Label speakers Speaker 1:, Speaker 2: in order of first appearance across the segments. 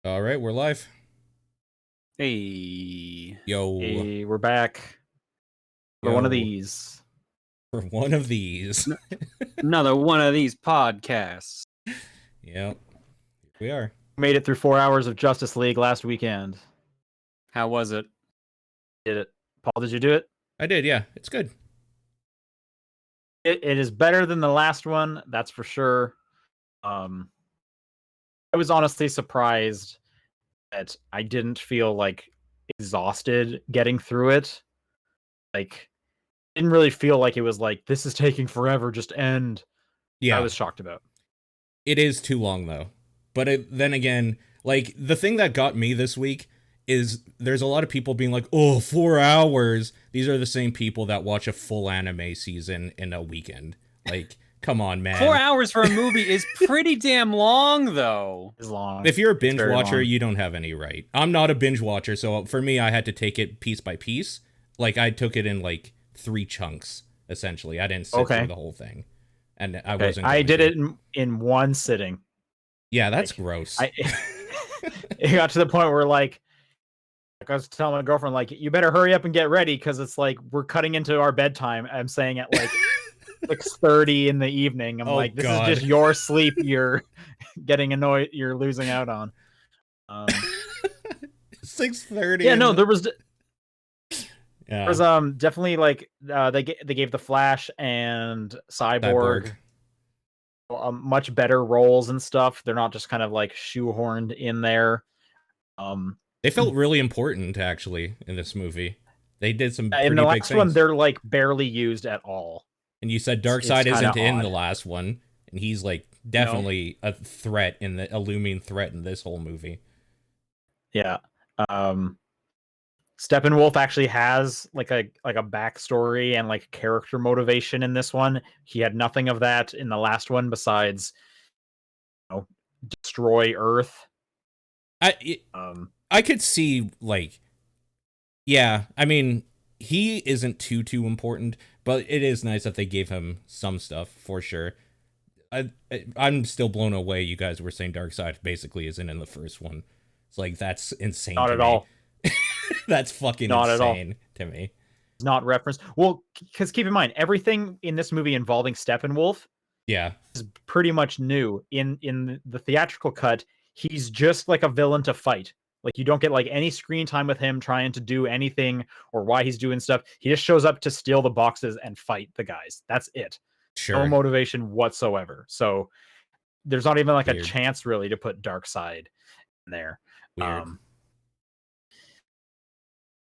Speaker 1: All right, we're live.
Speaker 2: Hey,
Speaker 1: Yo,
Speaker 2: hey, we're back for one of
Speaker 1: yo,
Speaker 2: these.
Speaker 1: for one of these.
Speaker 2: N- Another one of these podcasts.
Speaker 1: Yep, here we are.
Speaker 2: Made it through 4 hours of Justice League last weekend.
Speaker 1: How was it?
Speaker 2: Did it, Paul? Did you do it?
Speaker 1: I did, yeah. It's good.
Speaker 2: It is better than the last one, that's for sure. I was honestly surprised that I didn't feel like exhausted getting through it. Like, didn't really feel like it was like this is taking forever. Just end. I
Speaker 1: Yeah,
Speaker 2: was shocked about.
Speaker 1: it is too long though. But then again, like the thing that got me this week is there's a lot of people being like, "Oh, 4 hours." These are the same people that watch a full anime season in a weekend. Like, come on,
Speaker 2: Four
Speaker 1: man.
Speaker 2: hours for a movie is pretty damn long, though. It's long.
Speaker 1: If you're a
Speaker 2: It's
Speaker 1: binge
Speaker 2: very
Speaker 1: watcher,
Speaker 2: long.
Speaker 1: you don't have any right. I'm not a binge watcher, so for me, I had to take it piece by piece. Like I took it in like three chunks, essentially. I didn't sit through
Speaker 2: Okay.
Speaker 1: the whole thing, and I
Speaker 2: Okay.
Speaker 1: wasn't
Speaker 2: I
Speaker 1: going
Speaker 2: did
Speaker 1: to.
Speaker 2: it in one sitting.
Speaker 1: Yeah, that's
Speaker 2: Like
Speaker 1: gross.
Speaker 2: I it got to the point where like I was telling my girlfriend, like, you better hurry up and get ready because it's like we're cutting into our bedtime. I'm saying at like 6:30 in the evening. I'm
Speaker 1: Oh
Speaker 2: like, this is just
Speaker 1: God.
Speaker 2: your sleep you're getting annoyed, you're losing out on. Um
Speaker 1: 6:30
Speaker 2: yeah,
Speaker 1: in
Speaker 2: no,
Speaker 1: the.
Speaker 2: there was
Speaker 1: Yeah,
Speaker 2: definitely like they gave the Flash and
Speaker 1: cyborg.
Speaker 2: Cyborg much better roles and stuff. They're not just kind of like shoehorned in there. Um,
Speaker 1: They felt really important actually in this movie. They did some
Speaker 2: in the
Speaker 1: pretty big
Speaker 2: last one,
Speaker 1: things.
Speaker 2: they're like barely used at all.
Speaker 1: And you said
Speaker 2: It's
Speaker 1: Darkseid
Speaker 2: kind of
Speaker 1: isn't in the
Speaker 2: odd.
Speaker 1: last one, and he's like
Speaker 2: No,
Speaker 1: definitely a looming threat in this whole movie.
Speaker 2: yeah. Um, Steppenwolf actually has like a backstory and like character motivation in this one. He had nothing of that in the last one besides, you know, destroy Earth.
Speaker 1: I
Speaker 2: Um,
Speaker 1: I could see like yeah, I mean he isn't too important, but it is nice that they gave him some stuff for sure. I'm still blown away. You guys were saying Darkseid basically isn't in the first one. It's like that's insane
Speaker 2: Not
Speaker 1: to
Speaker 2: at
Speaker 1: me.
Speaker 2: all.
Speaker 1: That's fucking
Speaker 2: Not at all.
Speaker 1: insane to me.
Speaker 2: Not referenced. Well, because keep in mind, everything in this movie involving Steppenwolf
Speaker 1: Yeah,
Speaker 2: is pretty much new. In the theatrical cut, he's just like a villain to fight. Like you don't get like any screen time with him trying to do anything or why he's doing stuff. He just shows up to steal the boxes and fight the guys. That's it. No
Speaker 1: sure.
Speaker 2: motivation whatsoever. So there's not even like a
Speaker 1: Weird.
Speaker 2: chance really to put Darkseid in there.
Speaker 1: Weird.
Speaker 2: Um,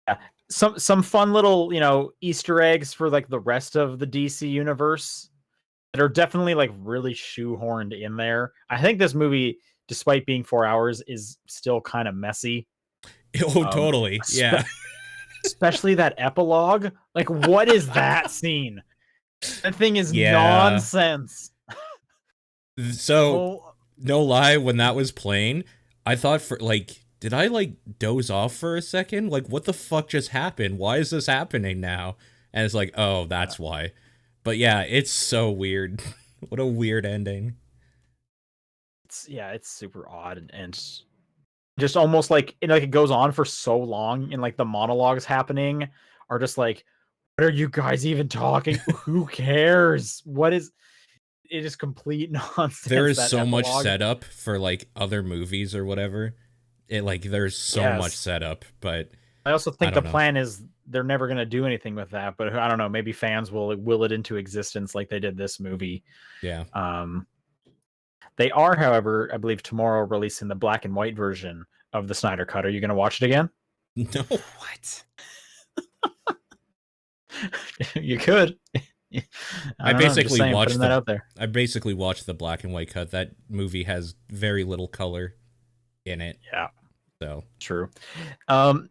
Speaker 2: yeah. Some fun little, Easter eggs for like the rest of the DC universe that are definitely like really shoehorned in there. I think this movie, despite being 4 hours, is still kind of messy.
Speaker 1: Oh,
Speaker 2: Um,
Speaker 1: totally.
Speaker 2: spe-
Speaker 1: Yeah.
Speaker 2: especially that epilogue. Like, what is that scene? That thing is
Speaker 1: Yeah.
Speaker 2: nonsense.
Speaker 1: So,
Speaker 2: Oh,
Speaker 1: no lie, when that was playing, I thought for like, did I like doze off for a second? Like, what the fuck just happened? Why is this happening now? And it's like, oh, that's why. But yeah, it's so weird. What a weird ending.
Speaker 2: it's super odd and just almost like it goes on for so long, and like the monologues happening are just like, what are you guys even talking? Who cares? What is it? Is complete
Speaker 1: There
Speaker 2: nonsense,
Speaker 1: is
Speaker 2: that
Speaker 1: so much
Speaker 2: epilogue.
Speaker 1: setup for like other movies or whatever. It like there's so much
Speaker 2: Yes.
Speaker 1: setup, but
Speaker 2: I also
Speaker 1: I
Speaker 2: think the
Speaker 1: don't know.
Speaker 2: plan is they're never going to do anything with that, but I don't know, maybe fans will will it into existence like they did this movie.
Speaker 1: Yeah.
Speaker 2: Um, they are, however, I believe tomorrow releasing the black and white version of the Snyder Cut. Are you going to watch it again?
Speaker 1: No, what?
Speaker 2: You could. I
Speaker 1: I
Speaker 2: don't know. I'm just
Speaker 1: basically
Speaker 2: saying, putting
Speaker 1: watched
Speaker 2: that
Speaker 1: the
Speaker 2: out there.
Speaker 1: I basically watched the black and white cut. That movie has very little color in it.
Speaker 2: Yeah,
Speaker 1: So,
Speaker 2: true. Um,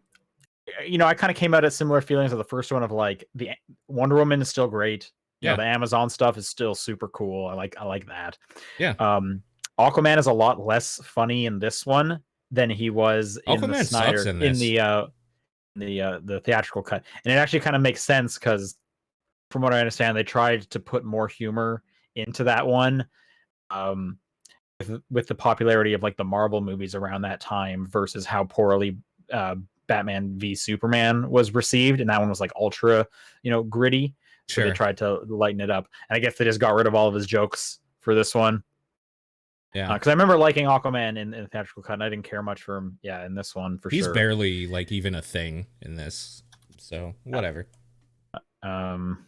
Speaker 2: I kind of came out at similar feelings of the first one of like the Wonder Woman is still great.
Speaker 1: yeah.
Speaker 2: The Amazon stuff is still super cool. I like that.
Speaker 1: Yeah.
Speaker 2: Um, Aquaman is a lot less funny in this one than he was in the
Speaker 1: Aquaman sucks
Speaker 2: Snyder
Speaker 1: in this.
Speaker 2: the theatrical cut, and it actually kind of makes sense because from what I understand, they tried to put more humor into that one. Um, with the popularity of like the Marvel movies around that time versus how poorly Batman v Superman was received, and that one was like ultra, gritty. So they
Speaker 1: Sure.
Speaker 2: tried to lighten it up, and I guess they just got rid of all of his jokes for this one.
Speaker 1: Yeah.
Speaker 2: Because I remember liking Aquaman in the theatrical cut, and I didn't care much for him. Yeah, in this one for
Speaker 1: He's
Speaker 2: sure.
Speaker 1: barely like even a thing in this. So, whatever.
Speaker 2: Um,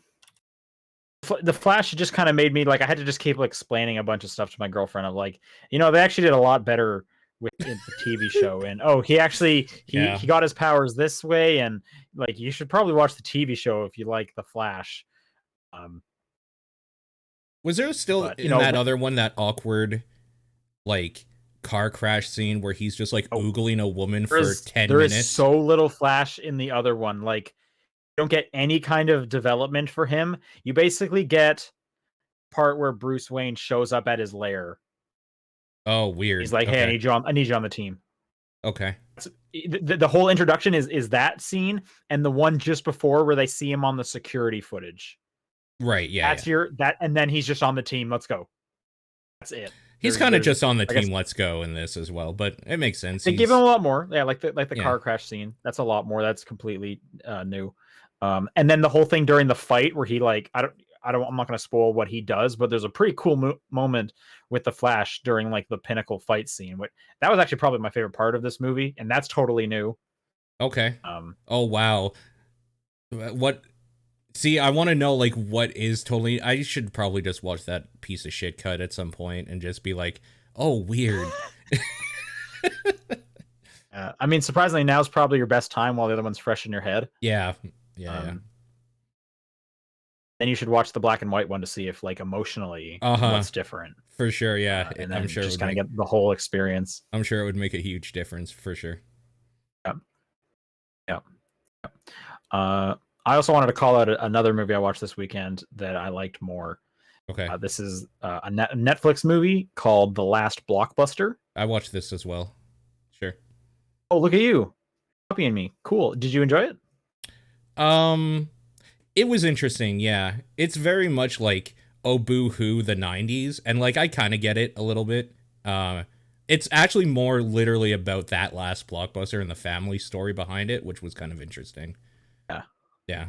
Speaker 2: the Flash just kind of made me like I had to just keep like explaining a bunch of stuff to my girlfriend. Of like, they actually did a lot better with the TV show, and he actually
Speaker 1: Yeah.
Speaker 2: he got his powers this way, and like you should probably watch the TV show if you like the Flash.
Speaker 1: Was there still
Speaker 2: But
Speaker 1: in that other one that awkward like car crash scene where he's just like oogling a woman for 10
Speaker 2: there
Speaker 1: minutes?
Speaker 2: is so little Flash in the other one. Like, you don't get any kind of development for him. You basically get part where Bruce Wayne shows up at his lair.
Speaker 1: Oh, weird.
Speaker 2: He's like, "Hey,
Speaker 1: Okay.
Speaker 2: I need you on the team."
Speaker 1: Okay.
Speaker 2: The whole introduction is that scene, and the one just before where they see him on the security footage.
Speaker 1: Right. Yeah.
Speaker 2: That's and then he's just on the team. Let's go. That's it.
Speaker 1: He's kind of just on the team. Let's go in this as well, but it makes sense.
Speaker 2: They give him a lot more. Yeah, like the car crash scene. That's a lot more. That's completely new. And then the whole thing during the fight where he like I'm not going to spoil what he does, but there's a pretty cool moment with the Flash during like the pinnacle fight scene. That was actually probably my favorite part of this movie, and that's totally new.
Speaker 1: Okay. Oh wow. What? See, I want to know like what is totally. I should probably just watch that piece of shit cut at some point and just be like, oh, weird.
Speaker 2: I mean, surprisingly, now's probably your best time while the other one's fresh in your head.
Speaker 1: Yeah. Yeah.
Speaker 2: Then you should watch the black and white one to see if like emotionally what's different.
Speaker 1: For sure, yeah.
Speaker 2: And then
Speaker 1: I'm sure
Speaker 2: just kind of get the whole experience.
Speaker 1: I'm sure it would make a huge difference for sure.
Speaker 2: Yeah. I also wanted to call out another movie I watched this weekend that I liked more.
Speaker 1: Okay.
Speaker 2: This is a Netflix movie called The Last Blockbuster.
Speaker 1: I watched this as well. Sure.
Speaker 2: Oh, look at you. Copying me. Cool. Did you enjoy it?
Speaker 1: It was interesting, yeah. It's very much like oh boo-hoo the 90s, and like I kind of get it a little bit. It's actually more literally about that last blockbuster and the family story behind it, which was kind of interesting. Yeah.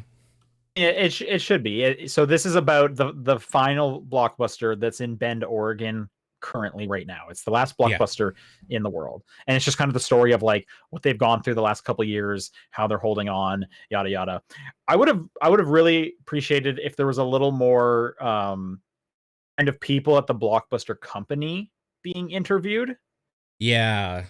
Speaker 2: It should be. So this is about the final blockbuster that's in Bend, Oregon currently right now. It's the last blockbuster in the world. And it's just kind of the story of like what they've gone through the last couple of years, how they're holding on, yada yada. I would have really appreciated if there was a little more kind of people at the blockbuster company being interviewed.
Speaker 1: Yeah.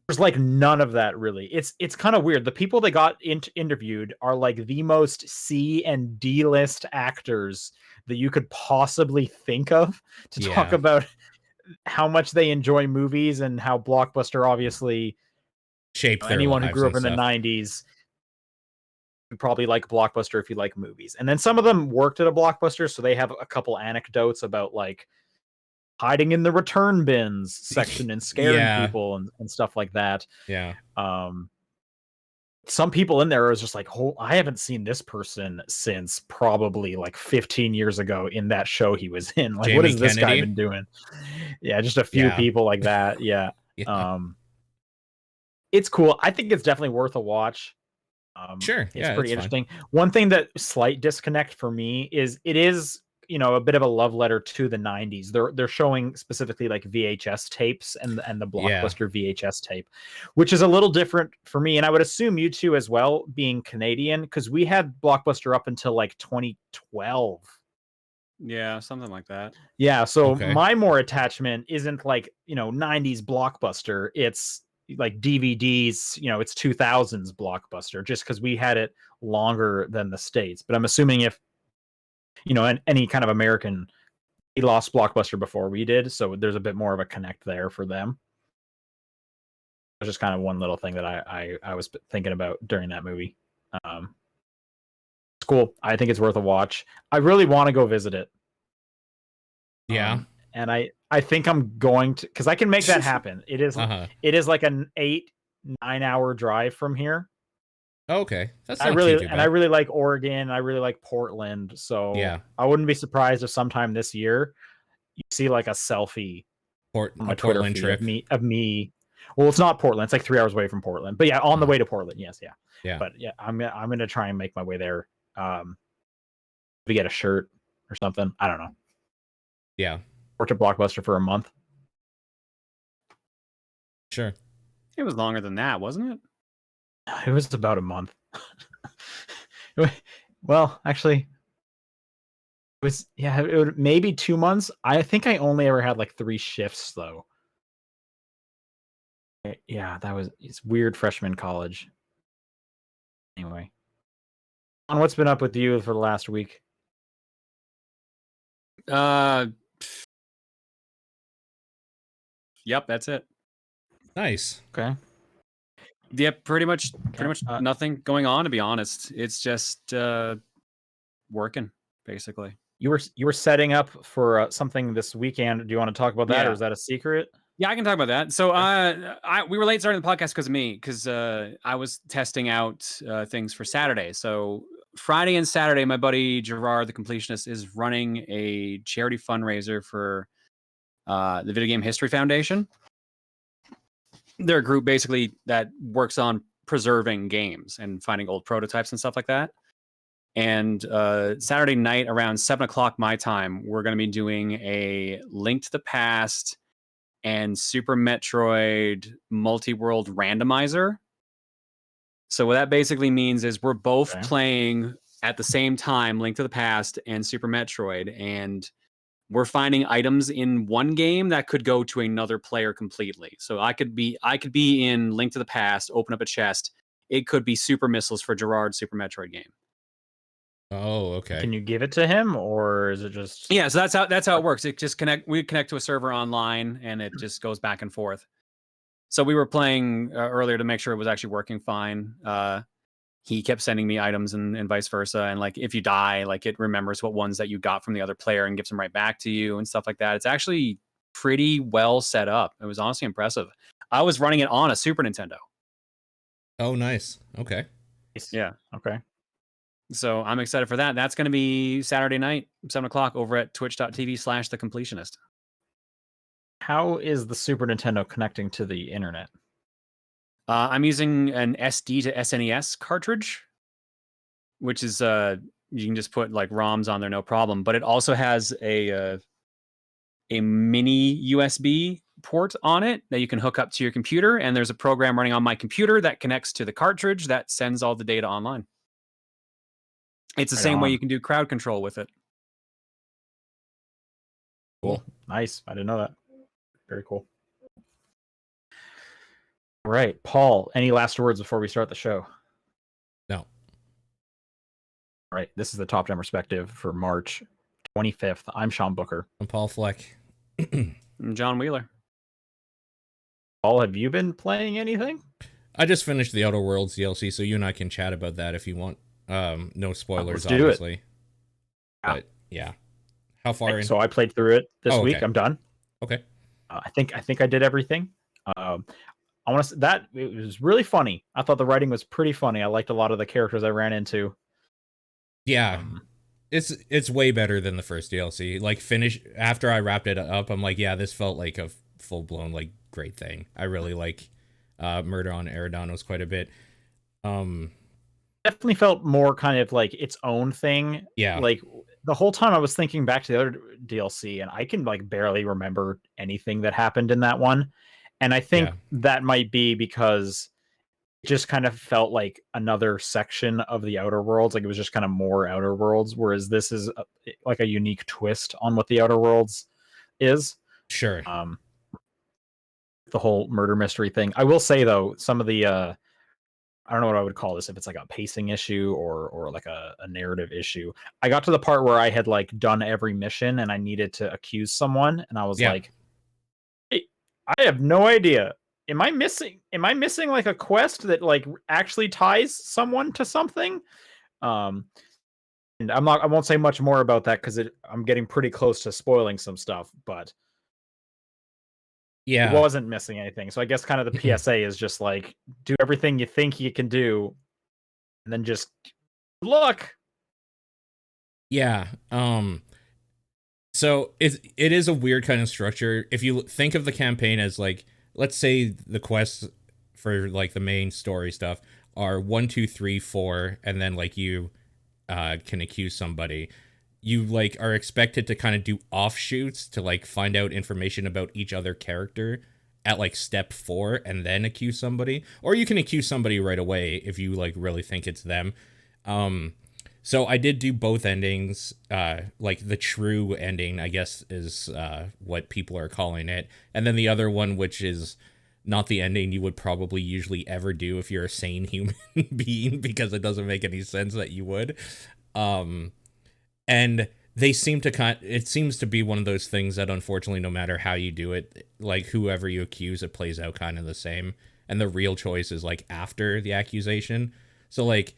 Speaker 2: There's like none of that really. It's kind of weird. The people that got interviewed are like the most C and D list actors that you could possibly think of to talk about how much they enjoy movies and how Blockbuster obviously
Speaker 1: shaped
Speaker 2: anyone who grew up in the 90s would probably like Blockbuster if you like movies. And then some of them worked at a Blockbuster, so they have a couple anecdotes about like hiding in the return bins section and scaring people and stuff like that.
Speaker 1: Yeah.
Speaker 2: Some people in there is just like, oh, I haven't seen this person since probably like 15 years ago in that show he was in. Like,
Speaker 1: Jamie
Speaker 2: what has this
Speaker 1: Kennedy?
Speaker 2: guy been doing? Yeah, just a few people like that. Yeah. It's cool. I think it's definitely worth a watch.
Speaker 1: Sure.
Speaker 2: It's pretty interesting. One thing that slight disconnect for me is it is a bit of a love letter to the 90s. They're showing specifically like VHS tapes and the Blockbuster VHS tape, which is a little different for me. And I would assume you two as well, being Canadian, because we had Blockbuster up until like 2012.
Speaker 3: Yeah, something like that.
Speaker 2: Yeah, so my more attachment isn't like, 90s Blockbuster. It's like DVDs, it's 2000s Blockbuster, just because we had it longer than the States. But I'm assuming if any kind of American, he lost Blockbuster before we did, so there's a bit more of a connect there for them. It's just kind of one little thing that I was thinking about during that movie. It's cool. I think it's worth a watch. I really want to go visit it.
Speaker 1: Yeah.
Speaker 2: And I think I'm going to, because I can make that happen. It is it is like an 8-9 hour drive from here.
Speaker 1: Okay, that's not
Speaker 2: I really
Speaker 1: too bad.
Speaker 2: And I really like Oregon. I really like Portland. So I wouldn't be surprised if sometime this year you see like a selfie on my
Speaker 1: a
Speaker 2: Twitter
Speaker 1: Portland
Speaker 2: feed
Speaker 1: trip.
Speaker 2: of me. Well, it's not Portland. It's like 3 hours away from Portland. But yeah, on the way to Portland. Yes, yeah.
Speaker 1: Yeah.
Speaker 2: But yeah, I'm gonna try and make my way there. To get a shirt or something. I don't know.
Speaker 1: Yeah.
Speaker 2: Worked at Blockbuster for a month.
Speaker 1: Sure.
Speaker 3: It was longer than that, wasn't it?
Speaker 2: It was about a month. Well, actually, it was maybe 2 months. I think I only ever had like 3 shifts though. Yeah, it's weird freshman college. Anyway, on what's been up with you for the last week?
Speaker 3: Yep, that's it.
Speaker 1: Nice.
Speaker 2: Okay.
Speaker 3: Yep, pretty much
Speaker 2: Uh,
Speaker 3: nothing going on, to be honest. It's just working, basically.
Speaker 2: You were setting up for something this weekend. Do you want to talk about that, or
Speaker 3: Yeah.
Speaker 2: is that a secret?
Speaker 3: Yeah, I can talk about that. So we were late starting the podcast because of me, because I was testing out things for Saturday. So Friday and Saturday, my buddy Gerard, the completionist, is running a charity fundraiser for the Video Game History Foundation. They're a group basically that works on preserving games and finding old prototypes and stuff like that. And Saturday night around 7:00 my time, we're going to be doing a Link to the Past and Super Metroid multi-world randomizer. So what that basically means is we're both playing at the same time Link to the Past and Super Metroid, and we're finding items in one game that could go to another player completely. So I could be in Link to the Past, open up a chest. It could be super missiles for Gerard's Super Metroid game.
Speaker 1: Oh, okay.
Speaker 2: Can you give it to him, or is it just?
Speaker 3: Yeah, so that's how it works. It just we connect to a server online, and it just goes back and forth. So we were playing earlier to make sure it was actually working fine. He kept sending me items and vice versa. And like, if you die, like it remembers what ones that you got from the other player and gives them right back to you and stuff like that. It's actually pretty well set up. It was honestly impressive. I was running it on a Super Nintendo.
Speaker 1: Oh, nice. Okay.
Speaker 3: Yeah.
Speaker 2: Okay.
Speaker 3: So I'm excited for that. That's going to be Saturday night, 7:00 over at twitch.tv/The Completionist.
Speaker 2: How is the Super Nintendo connecting to the internet?
Speaker 3: I'm using an SD to SNES cartridge, which is you can just put like ROMs on there, no problem. But it also has a mini USB port on it that you can hook up to your computer, and there's a program running on my computer that connects to the cartridge that sends all the data online. It's the same way you can do crowd control with it.
Speaker 2: Cool. Nice. I didn't know that. Very cool. All right, Paul, any last words before we start the show?
Speaker 1: No.
Speaker 2: All right, this is the Top 10 Perspective for March 25th. I'm Sean Booker.
Speaker 1: I'm Paul Fleck.
Speaker 3: I'm John Wheeler.
Speaker 2: Paul, have you been playing anything?
Speaker 1: I just finished the Outer Worlds DLC, so you and I can chat about that if you want. No spoilers,
Speaker 2: Let's do
Speaker 1: obviously.
Speaker 2: it.
Speaker 1: But yeah. How far in?
Speaker 2: So I played through it this week.
Speaker 1: Okay.
Speaker 2: I'm done.
Speaker 1: Okay.
Speaker 2: I think I did everything. I want to that it was really funny. I thought the writing was pretty funny. I liked a lot of the characters I ran into.
Speaker 1: Yeah. It's way better than the first DLC. Like after I wrapped it up, I'm like, yeah, this felt like a full-blown like great thing. I really like Murder on Eridanos quite a bit.
Speaker 2: Definitely felt more kind of like its own thing.
Speaker 1: Yeah.
Speaker 2: Like the whole time I was thinking back to the other DLC, and I can like barely remember anything that happened in that one. And I think that might be because it just kind of felt like another section of the Outer Worlds. Like it was just kind of more Outer Worlds, whereas this is like a unique twist on what the Outer Worlds is.
Speaker 1: Sure.
Speaker 2: The whole murder mystery thing. I will say though, some of the I don't know what I would call this, if it's like a pacing issue or like a narrative issue. I got to the part where I had like done every mission and I needed to accuse someone, and I was like, hey, I have no idea. Am I missing like a quest that like actually ties someone to something? And I won't say much more about that because I'm getting pretty close to spoiling some stuff, but
Speaker 1: yeah,
Speaker 2: it wasn't missing anything. So I guess kind of the PSA is just like, do everything you think you can do, and then just look.
Speaker 1: Yeah. So it is a weird kind of structure. If you think of the campaign as like, let's say the quests for like the main story stuff are 1, 2, 3, 4, and then like you can accuse somebody. You like are expected to kind of do offshoots to like find out information about each other character at like step 4 and then accuse somebody, or you can accuse somebody right away if you like really think it's them. So I did do both endings. Like the true ending, I guess, is what people are calling it, and then the other one, which is not the ending you would probably usually ever do if you're a sane human being, because it doesn't make any sense that you would. And they seem to it seems to be one of those things that unfortunately, no matter how you do it, like whoever you accuse, it plays out kind of the same, and the real choice is like after the accusation. So like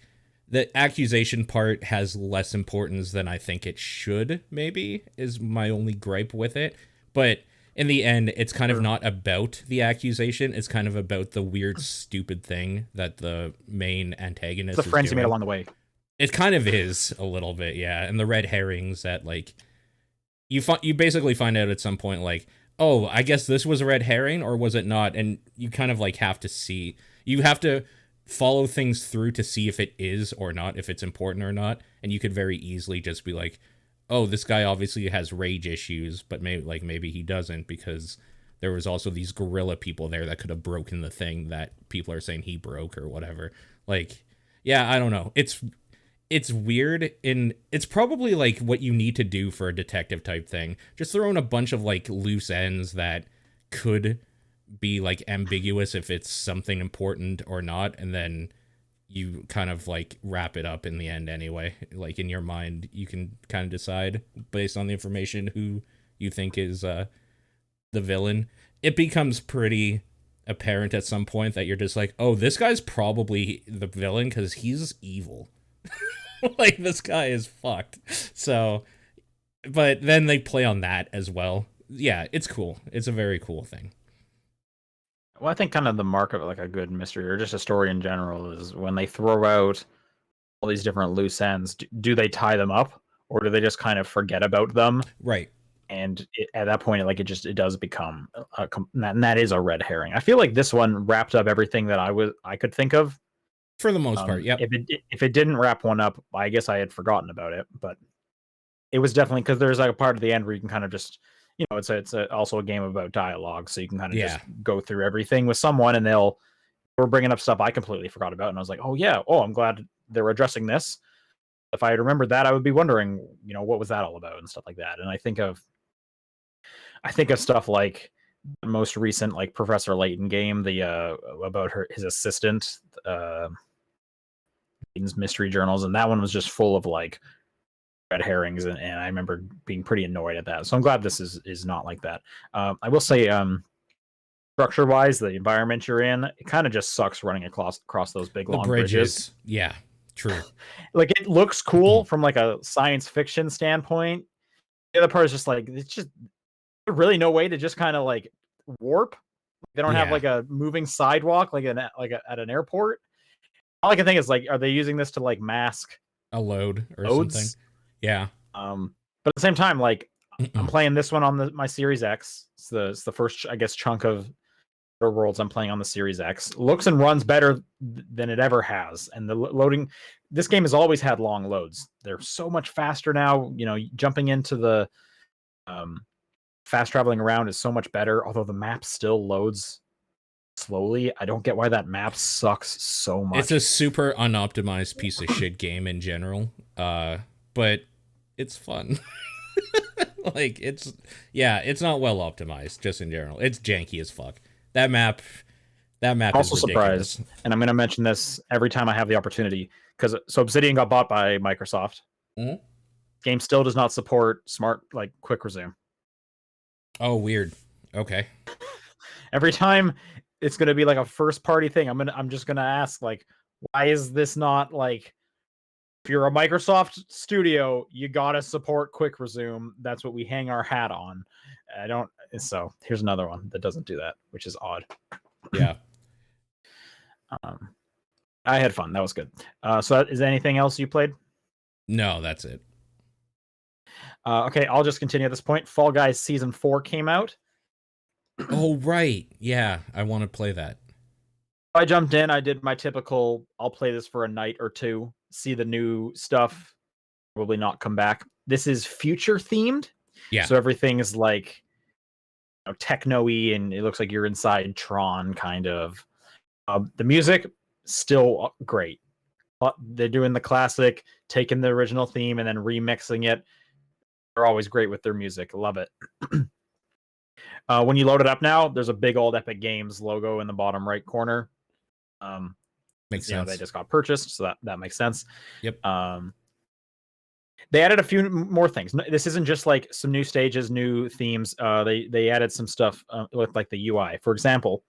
Speaker 1: the accusation part has less importance than I think it should, maybe, is my only gripe with it. But in the end, it's kind of not about the accusation. It's kind of about the weird, stupid thing that the main antagonist
Speaker 2: The friends you made along the way.
Speaker 1: It kind of is a little bit, yeah. And the red herrings that, like, you basically find out at some point, like, oh, I guess this was a red herring, or was it not? And you kind of, like, have to follow things through to see if it is or not, if it's important or not. And you could very easily just be like, oh, this guy obviously has rage issues, but maybe he doesn't, because there was also these gorilla people there that could have broken the thing that people are saying he broke or whatever. Like, yeah, I don't know. It's weird, and it's probably like what you need to do for a detective type thing. Just throw in a bunch of like loose ends that could be like ambiguous if it's something important or not, and then you kind of like wrap it up in the end anyway. Like in your mind, you can kind of decide based on the information who you think is the villain. It becomes pretty apparent at some point that you're just like, oh, this guy's probably the villain because he's evil. Like, this guy is fucked. So, but then they play on that as well. Yeah, it's cool. It's a very cool thing.
Speaker 2: Well, I think kind of the mark of like a good mystery or just a story in general is when they throw out all these different loose ends, do they tie them up, or do they just kind of forget about them?
Speaker 1: Right.
Speaker 2: And at that point, like it does become and that is a red herring. I feel like this one wrapped up everything that I could think of.
Speaker 1: For the most part, yep.
Speaker 2: If it didn't wrap one up, I guess I had forgotten about it. But it was definitely, because there's like a part of the end where you can kind of just, it's also a game about dialogue, so you can kind of just go through everything with someone, and we're bringing up stuff I completely forgot about, and I was like, oh yeah, I'm glad they were addressing this. If I had remembered that, I would be wondering, what was that all about and stuff like that. And I think of stuff like the most recent like Professor Layton game, the about his assistant, mystery journals, and that one was just full of like red herrings, and I remember being pretty annoyed at that. So I'm glad this is not like that. I will say, structure wise, the environment you're in, it kind of just sucks running across those big long bridges.
Speaker 1: Yeah, true.
Speaker 2: Like, it looks cool from like a science fiction standpoint. The other part is just like, it's just really no way to just kind of like warp. They don't have like a moving sidewalk like at an airport. All I can think is like, are they using this to like mask
Speaker 1: a load or something? Yeah.
Speaker 2: But at the same time, like, I'm playing this one on my Series X. It's the first, I guess, chunk of Worlds I'm playing on the Series X. Looks and runs better than it ever has. And the loading, this game has always had long loads. They're so much faster now. Jumping into the fast traveling around is so much better, although the map still loads slowly. I don't get why that map sucks so much.
Speaker 1: It's a super unoptimized piece of shit game in general. But it's fun. Like, it's not well optimized just in general. It's janky as fuck. That map I'm also
Speaker 2: is ridiculous. Surprised, and I'm going to mention this every time I have the opportunity, because Obsidian got bought by Microsoft.
Speaker 1: Mm-hmm.
Speaker 2: Game still does not support smart like quick resume.
Speaker 1: Oh, weird. Okay.
Speaker 2: Every time it's going to be like a first party thing, I'm just going to ask, like, why is this not like, if you're a Microsoft studio, you got to support quick resume. That's what we hang our hat on. So here's another one that doesn't do that, which is odd.
Speaker 1: Yeah.
Speaker 2: I had fun. That was good. So is there anything else you played?
Speaker 1: No, that's it.
Speaker 2: Okay, I'll just continue at this point. Fall Guys Season 4 came out.
Speaker 1: Oh, right. Yeah, I want to play that.
Speaker 2: I jumped in. I did my typical, I'll play this for a night or two, see the new stuff, probably not come back. This is future themed.
Speaker 1: Yeah.
Speaker 2: So everything is like techno-y, and it looks like you're inside Tron, kind of. The music, still great. They're doing the classic, taking the original theme and then remixing it. They're always great with their music. Love it. When you load it up now, there's a big old Epic Games logo in the bottom right corner.
Speaker 1: Makes sense.
Speaker 2: They just got purchased, so that makes sense.
Speaker 1: Yep.
Speaker 2: They added a few more things. This isn't just like some new stages, new themes. They added some stuff with like the UI. For example,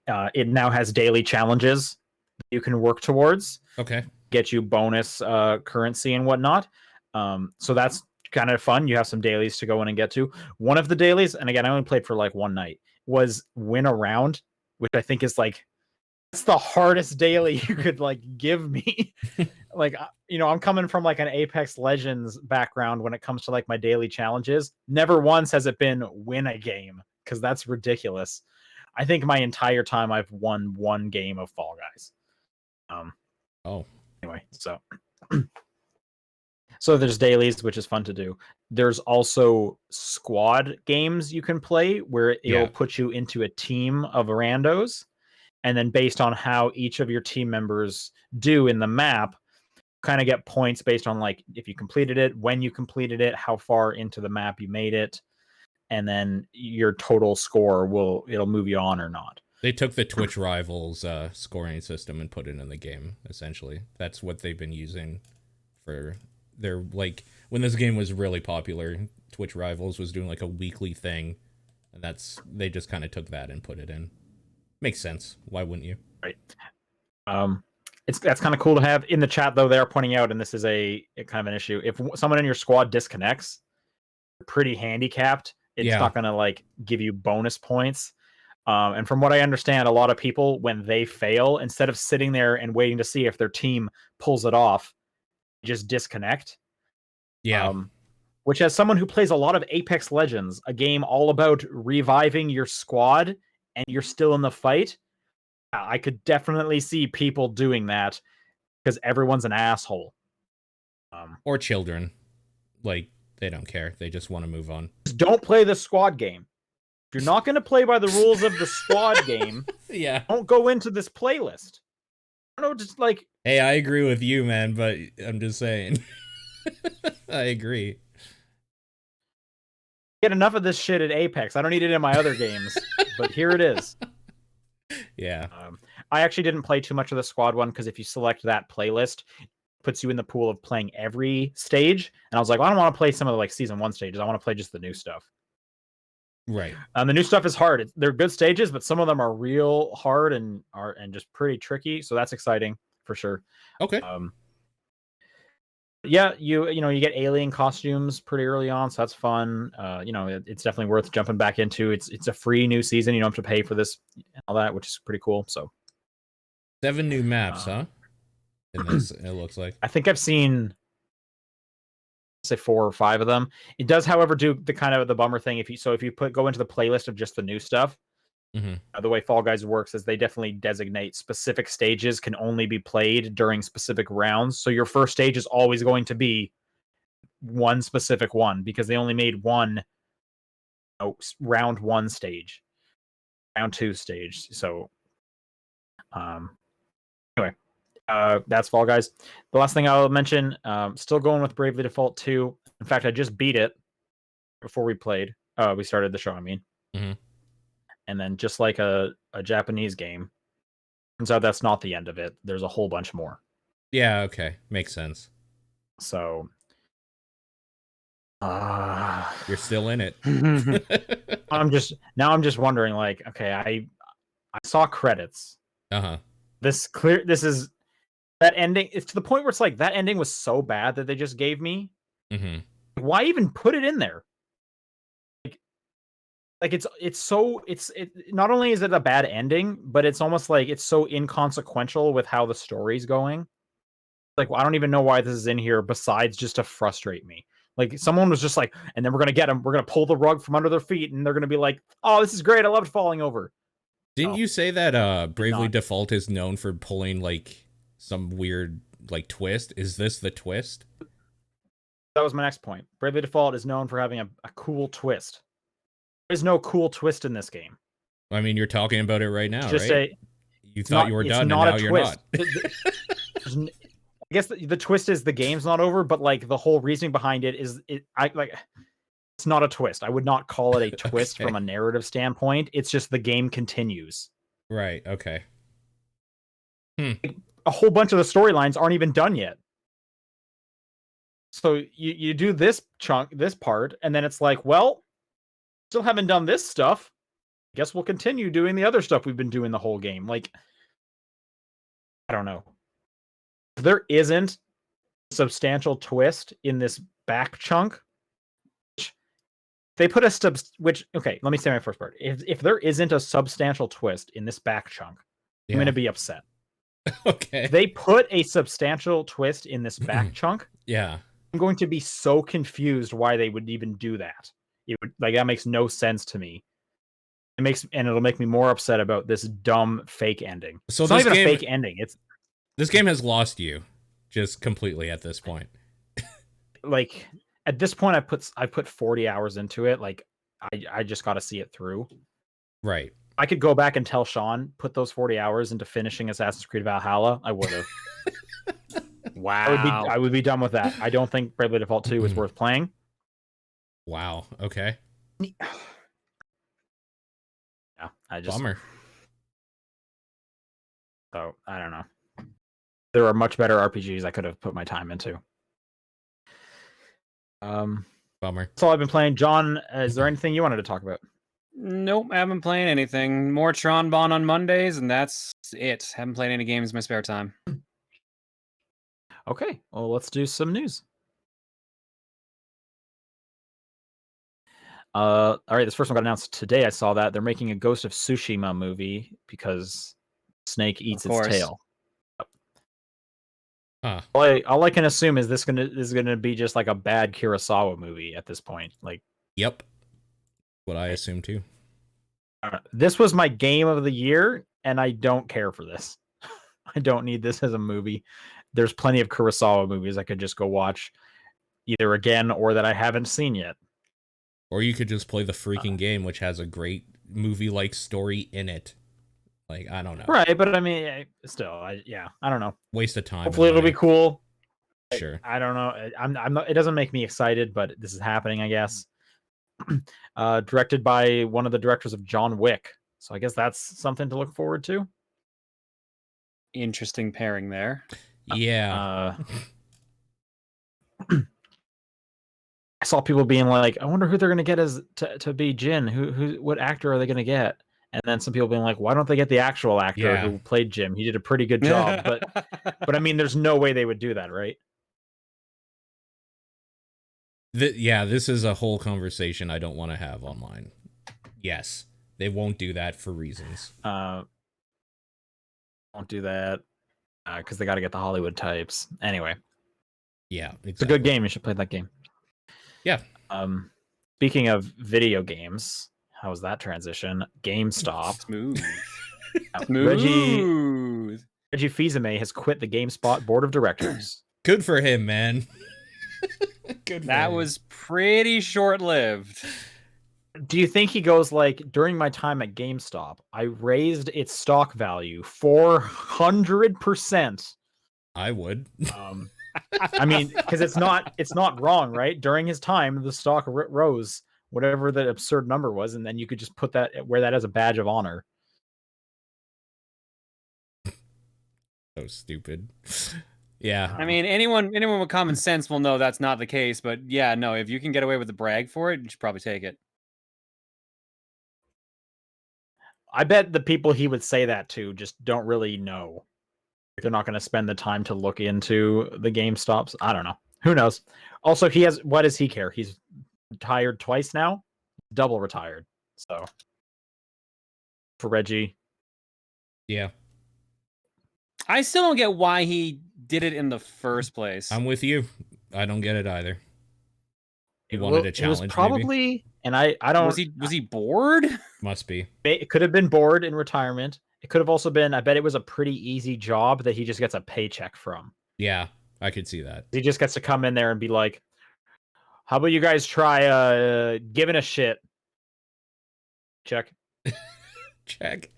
Speaker 2: it now has daily challenges you can work towards.
Speaker 1: Okay.
Speaker 2: Get you bonus currency and whatnot. So that's kind of fun. You have some dailies to go in and get to. One of the dailies, and again, I only played for like one night, was win a round, which I think is like, that's the hardest daily you could like give me. Like, I'm coming from like an Apex Legends background when it comes to like my daily challenges. Never once has it been win a game, because that's ridiculous. I think my entire time I've won one game of Fall Guys. Anyway, so there's dailies, which is fun to do. There's also squad games you can play where it'll put you into a team of randos, and then based on how each of your team members do in the map, kind of get points based on like if you completed it, when you completed it, how far into the map you made it, and then your total score it'll move you on or not.
Speaker 1: They took the Twitch Rivals scoring system and put it in the game, essentially. That's what they've been using for their, like, when this game was really popular, Twitch Rivals was doing like a weekly thing, and they just kind of took that and put it in. Makes sense. Why wouldn't you?
Speaker 2: Right. That's kind of cool to have. In the chat, though, they're pointing out, and this is a kind of an issue, if someone in your squad disconnects, you're pretty handicapped. It's not going to like give you bonus points. And from what I understand, a lot of people, when they fail, instead of sitting there and waiting to see if their team pulls it off, just disconnect.
Speaker 1: Yeah.
Speaker 2: Which, as someone who plays a lot of Apex Legends, a game all about reviving your squad and you're still in the fight, I could definitely see people doing that because everyone's an asshole.
Speaker 1: Or children. Like, they don't care. They just want to move on.
Speaker 2: Just don't play the squad game. If you're not going to play by the rules of the squad game, don't go into this playlist. I don't know, just like...
Speaker 1: Hey, I agree with you, man, but I'm just saying. I agree.
Speaker 2: Get enough of this shit at Apex. I don't need it in my other games, but here it is.
Speaker 1: Yeah.
Speaker 2: I actually didn't play too much of the squad one because if you select that playlist, it puts you in the pool of playing every stage. And I was like, well, I don't want to play some of the like season 1 stages. I want to play just the new stuff.
Speaker 1: Right.
Speaker 2: The new stuff is hard. They're good stages, but some of them are real hard and just pretty tricky. So that's exciting for sure.
Speaker 1: Okay.
Speaker 2: Yeah, you get alien costumes pretty early on, so that's fun. It's definitely worth jumping back into. It's a free new season. You don't have to pay for this and all that, which is pretty cool. So
Speaker 1: 7 new maps, huh? In this, it looks like.
Speaker 2: I think I've seen, say, 4 or 5 of them. It does, however, do the kind of the bummer thing. If you go into the playlist of just the new stuff, the way Fall Guys works is they definitely designate specific stages can only be played during specific rounds. So your first stage is always going to be one specific one because they only made one round 1 stage, round 2 stage. So anyway, that's Fall Guys. The last thing I'll mention, still going with Bravely Default 2. In fact, I just beat it before we started the show, I mean. And then just like a Japanese game, turns out that's not the end of it. There's a whole bunch more.
Speaker 1: Yeah, okay. Makes sense.
Speaker 2: So
Speaker 1: you're still in it.
Speaker 2: I'm just wondering, like, okay, I saw credits. This is that ending. It's to the point where it's like that ending was so bad that they just gave me. Why even put it in there? Like it's not only is it a bad ending, but it's almost like it's so inconsequential with how the story's going. Like, well, I don't even know why this is in here besides just to frustrate me. Like someone was just like, and then we're gonna get them. We're gonna pull the rug from under their feet, and they're gonna be like, "Oh, this is great. I loved falling over."
Speaker 1: Didn't you say that Bravely
Speaker 2: not.
Speaker 1: Default is known for pulling like some weird like twist? Is this the twist?
Speaker 2: That was my next point. Bravely Default is known for having a cool twist. There's no cool twist in this game.
Speaker 1: I mean, you're talking about it right now,
Speaker 2: Just
Speaker 1: right? You thought you were done, and now you're not.
Speaker 2: I guess the twist is the game's not over, but like the whole reasoning behind it is it's not a twist. I would not call it a twist
Speaker 1: Okay.
Speaker 2: from a narrative standpoint. It's just the game continues.
Speaker 1: Right. Okay.
Speaker 2: A whole bunch of the storylines aren't even done yet. So you do this part, and then it's like, well, still haven't done this stuff. Guess we'll continue doing the other stuff we've been doing the whole game. Like, I don't know. If there isn't a substantial twist in this back chunk, they put okay, let me say my first part. If there isn't a substantial twist in this back chunk, I'm going to be upset.
Speaker 1: Okay.
Speaker 2: They put a substantial twist in this back chunk.
Speaker 1: Yeah.
Speaker 2: I'm going to be so confused why they would even do that. It would that makes no sense to me. It'll make me more upset about this dumb fake ending.
Speaker 1: So
Speaker 2: it's not even a fake ending.
Speaker 1: This game has lost you just completely at this point.
Speaker 2: Like at this point, I put 40 hours into it. Like I just got to see it through.
Speaker 1: Right.
Speaker 2: I could go back and tell Sean put those 40 hours into finishing Assassin's Creed Valhalla. I would have.
Speaker 3: Wow.
Speaker 2: I would be done with that. I don't think Bravely Default 2 is worth playing.
Speaker 1: Wow. Okay.
Speaker 2: Yeah,
Speaker 1: Bummer.
Speaker 2: So I don't know. There are much better RPGs I could have put my time into.
Speaker 1: Bummer.
Speaker 2: That's all I've been playing. John, is there anything you wanted to talk about?
Speaker 3: Nope, I haven't played anything. More Tron Bon on Mondays, and that's it. Haven't played any games in my spare time.
Speaker 2: Okay, well, let's do some news. All right, this first one got announced today. I saw that they're making a Ghost of Tsushima movie because Snake eats its tail.
Speaker 1: Huh.
Speaker 2: All I can assume is this is gonna be just like a bad Kurosawa movie at this point. Like,
Speaker 1: yep, what I assume too.
Speaker 2: This was my game of the year, and I don't care for this. I don't need this as a movie. There's plenty of Kurosawa movies I could just go watch, either again or that I haven't seen yet.
Speaker 1: Or you could just play the freaking game, which has a great movie-like story in it. Like, I don't know.
Speaker 2: Right, but I mean, still, I don't know.
Speaker 1: Waste of time.
Speaker 2: Hopefully it'll be cool.
Speaker 1: Sure.
Speaker 2: I don't know. I'm not. It doesn't make me excited, but this is happening, I guess. Directed by one of the directors of John Wick, so I guess that's something to look forward to.
Speaker 3: Interesting pairing there.
Speaker 1: Yeah.
Speaker 2: I saw people being like, I wonder who they're gonna get as to be Jin. What actor are they gonna get? And then some people being like, why don't they get the actual actor who played Jim? He did a pretty good job. But I mean, there's no way they would do that, right?
Speaker 1: This is a whole conversation I don't want to have online. Yes, they won't do that for reasons.
Speaker 2: Won't do that because they got to get the Hollywood types. Anyway.
Speaker 1: Yeah, exactly.
Speaker 2: It's a good game. You should play that game.
Speaker 1: Yeah.
Speaker 2: Speaking of video games, how was that transition? GameStop.
Speaker 3: Smooth.
Speaker 2: Reggie Fils-Aimé has quit the GameSpot board of directors.
Speaker 1: Good for him, man. Good.
Speaker 3: That was pretty short-lived.
Speaker 2: Do you think he goes like, during my time at GameStop, I raised its stock value 400%?
Speaker 1: I would.
Speaker 2: I mean, because it's not wrong, right? During his time, the stock rose, whatever the absurd number was, and then you could just wear that as a badge of honor.
Speaker 1: So stupid. Yeah.
Speaker 3: I mean, anyone with common sense will know that's not the case, but yeah, no, if you can get away with the brag for it, you should probably take it.
Speaker 2: I bet the people he would say that to just don't really know. They're not going to spend the time to look into the GameStops. I don't know. Who knows? Also, what does he care? He's retired twice now, double retired. So for Reggie.
Speaker 1: Yeah.
Speaker 3: I still don't get why he did it in the first place.
Speaker 1: I'm with you. I don't get it either. He wanted a challenge.
Speaker 2: It was probably,
Speaker 1: maybe?
Speaker 2: and I don't.
Speaker 3: Was he bored?
Speaker 1: Must be.
Speaker 2: It could have been bored in retirement. It could have also been. I bet it was a pretty easy job that he just gets a paycheck from.
Speaker 1: Yeah, I could see that.
Speaker 2: He just gets to come in there and be like, "How about you guys try giving a shit?" Check.
Speaker 1: Check.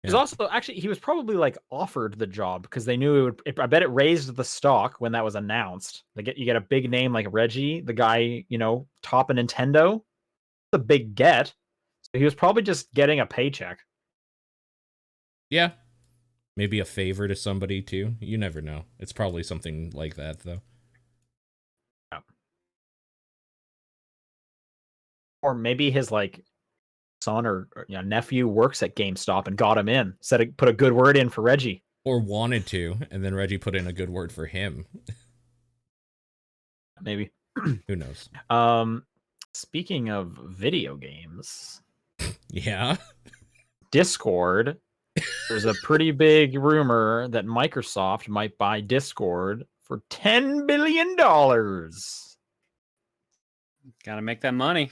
Speaker 2: Because also, actually, he was probably like offered the job because they knew it would. I bet it raised the stock when that was announced. You get a big name like Reggie, the guy, top of Nintendo. It's a big get. So he was probably just getting a paycheck.
Speaker 1: Yeah. Maybe a favor to somebody too. You never know. It's probably something like that though.
Speaker 2: Yeah. Or maybe his son or nephew works at GameStop and got him in. Put a good word in for Reggie.
Speaker 1: Or wanted to, and then Reggie put in a good word for him.
Speaker 2: Maybe.
Speaker 1: Who knows?
Speaker 2: Speaking of video games,
Speaker 1: Yeah.
Speaker 2: Discord. There's a pretty big rumor that Microsoft might buy Discord for $10 billion.
Speaker 3: Gotta make that money.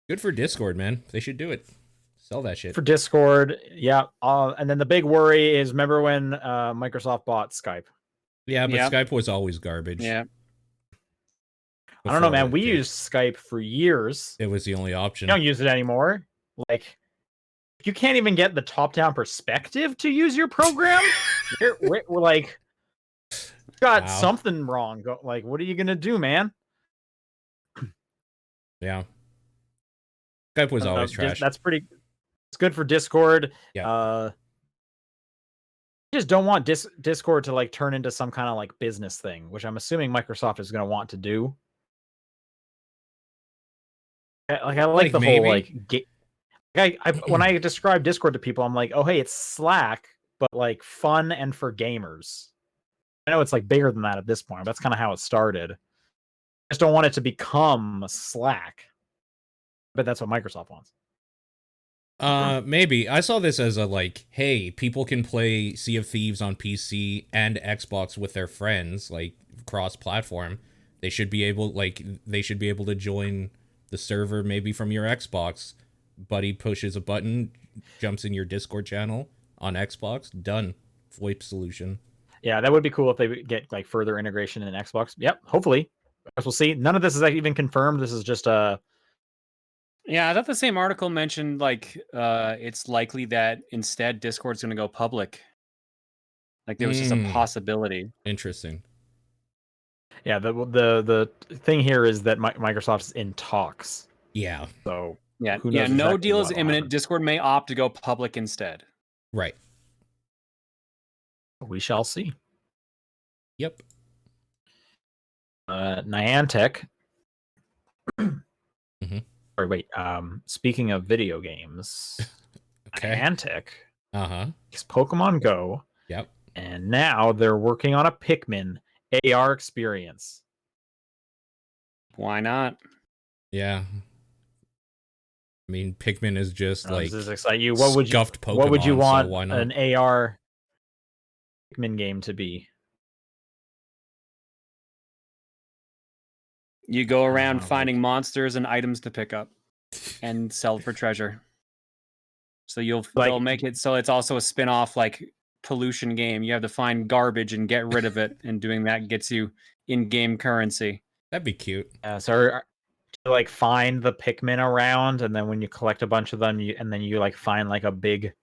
Speaker 1: Good for Discord, man. They should do it. Sell that shit.
Speaker 2: For Discord, yeah. And then the big worry is, remember when Microsoft bought Skype?
Speaker 1: Yeah, but Skype was always garbage.
Speaker 3: Yeah.
Speaker 2: I don't know, man. We used Skype for years.
Speaker 1: It was the only option.
Speaker 2: You don't use it anymore. You can't even get the top-down perspective to use your program. we're like, got something wrong. What are you gonna do, man?
Speaker 1: Yeah. Skype was always trash.
Speaker 2: That's pretty. It's good for Discord.
Speaker 1: Yeah.
Speaker 2: Just don't want Discord to turn into some kind of business thing, which I'm assuming Microsoft is going to want to do. I like the whole when I describe Discord to people, I'm like, oh hey, it's Slack, but fun and for gamers. I know it's bigger than that at this point, but that's kind of how it started. I just don't want it to become Slack. But that's what Microsoft wants.
Speaker 1: Maybe. I saw this as a hey, people can play Sea of Thieves on PC and Xbox with their friends, cross-platform. They should be able to join the server maybe from your Xbox. Buddy pushes a button, jumps in your Discord channel on Xbox, done. VoIP solution.
Speaker 2: Yeah, that would be cool if they get further integration in Xbox. Yep, hopefully. I guess we'll see. None of this is even confirmed. This is just a
Speaker 3: Yeah, I thought the same article mentioned it's likely that instead Discord's going to go public. There was just a possibility.
Speaker 1: Interesting.
Speaker 2: Yeah, the thing here is that Microsoft's in talks.
Speaker 1: Yeah.
Speaker 2: So
Speaker 3: yeah,
Speaker 2: who knows
Speaker 3: no
Speaker 2: exactly
Speaker 3: deal is
Speaker 2: what'll
Speaker 3: imminent.
Speaker 2: happen.
Speaker 3: Discord may opt to go public instead.
Speaker 1: Right.
Speaker 2: We shall see.
Speaker 1: Yep.
Speaker 2: Niantic.
Speaker 1: Mm-hmm.
Speaker 2: Or wait, speaking of video games,
Speaker 1: Okay.
Speaker 2: Niantic is Pokemon Go.
Speaker 1: Yep.
Speaker 2: And now they're working on a Pikmin AR experience.
Speaker 3: Why not?
Speaker 1: Yeah. I mean, Pikmin is just
Speaker 2: does this excite you? What would you
Speaker 1: Pokemon,
Speaker 2: what would you want
Speaker 1: so why not?
Speaker 2: an AR Pikmin game to be?
Speaker 3: You go around finding monsters and items to pick up and sell for treasure. So they'll make it so it's also a spin-off pollution game. You have to find garbage and get rid of it, and doing that gets you in-game currency.
Speaker 1: That'd be cute.
Speaker 2: So you find the Pikmin around, and then when you collect a bunch of them, you find a big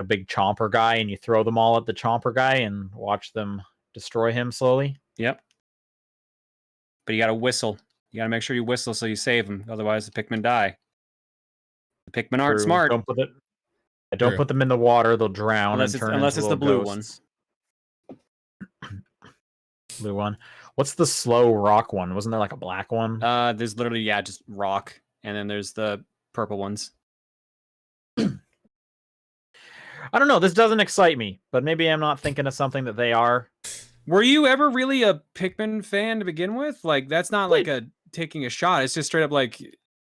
Speaker 2: chomper guy, and you throw them all at the chomper guy and watch them destroy him slowly.
Speaker 3: Yep. But you got to whistle. You got to make sure you whistle so you save them. Otherwise, the Pikmin die. The Pikmin aren't smart.
Speaker 2: Don't put them in the water; they'll drown.
Speaker 3: Unless it's the blue ones.
Speaker 2: Blue one. What's the slow rock one? Wasn't there a black one?
Speaker 3: There's literally just rock, and then there's the purple ones.
Speaker 2: I don't know. This doesn't excite me, but maybe I'm not thinking of something that they are.
Speaker 3: Were you ever really a Pikmin fan to begin with? That's not taking a shot. It's just straight up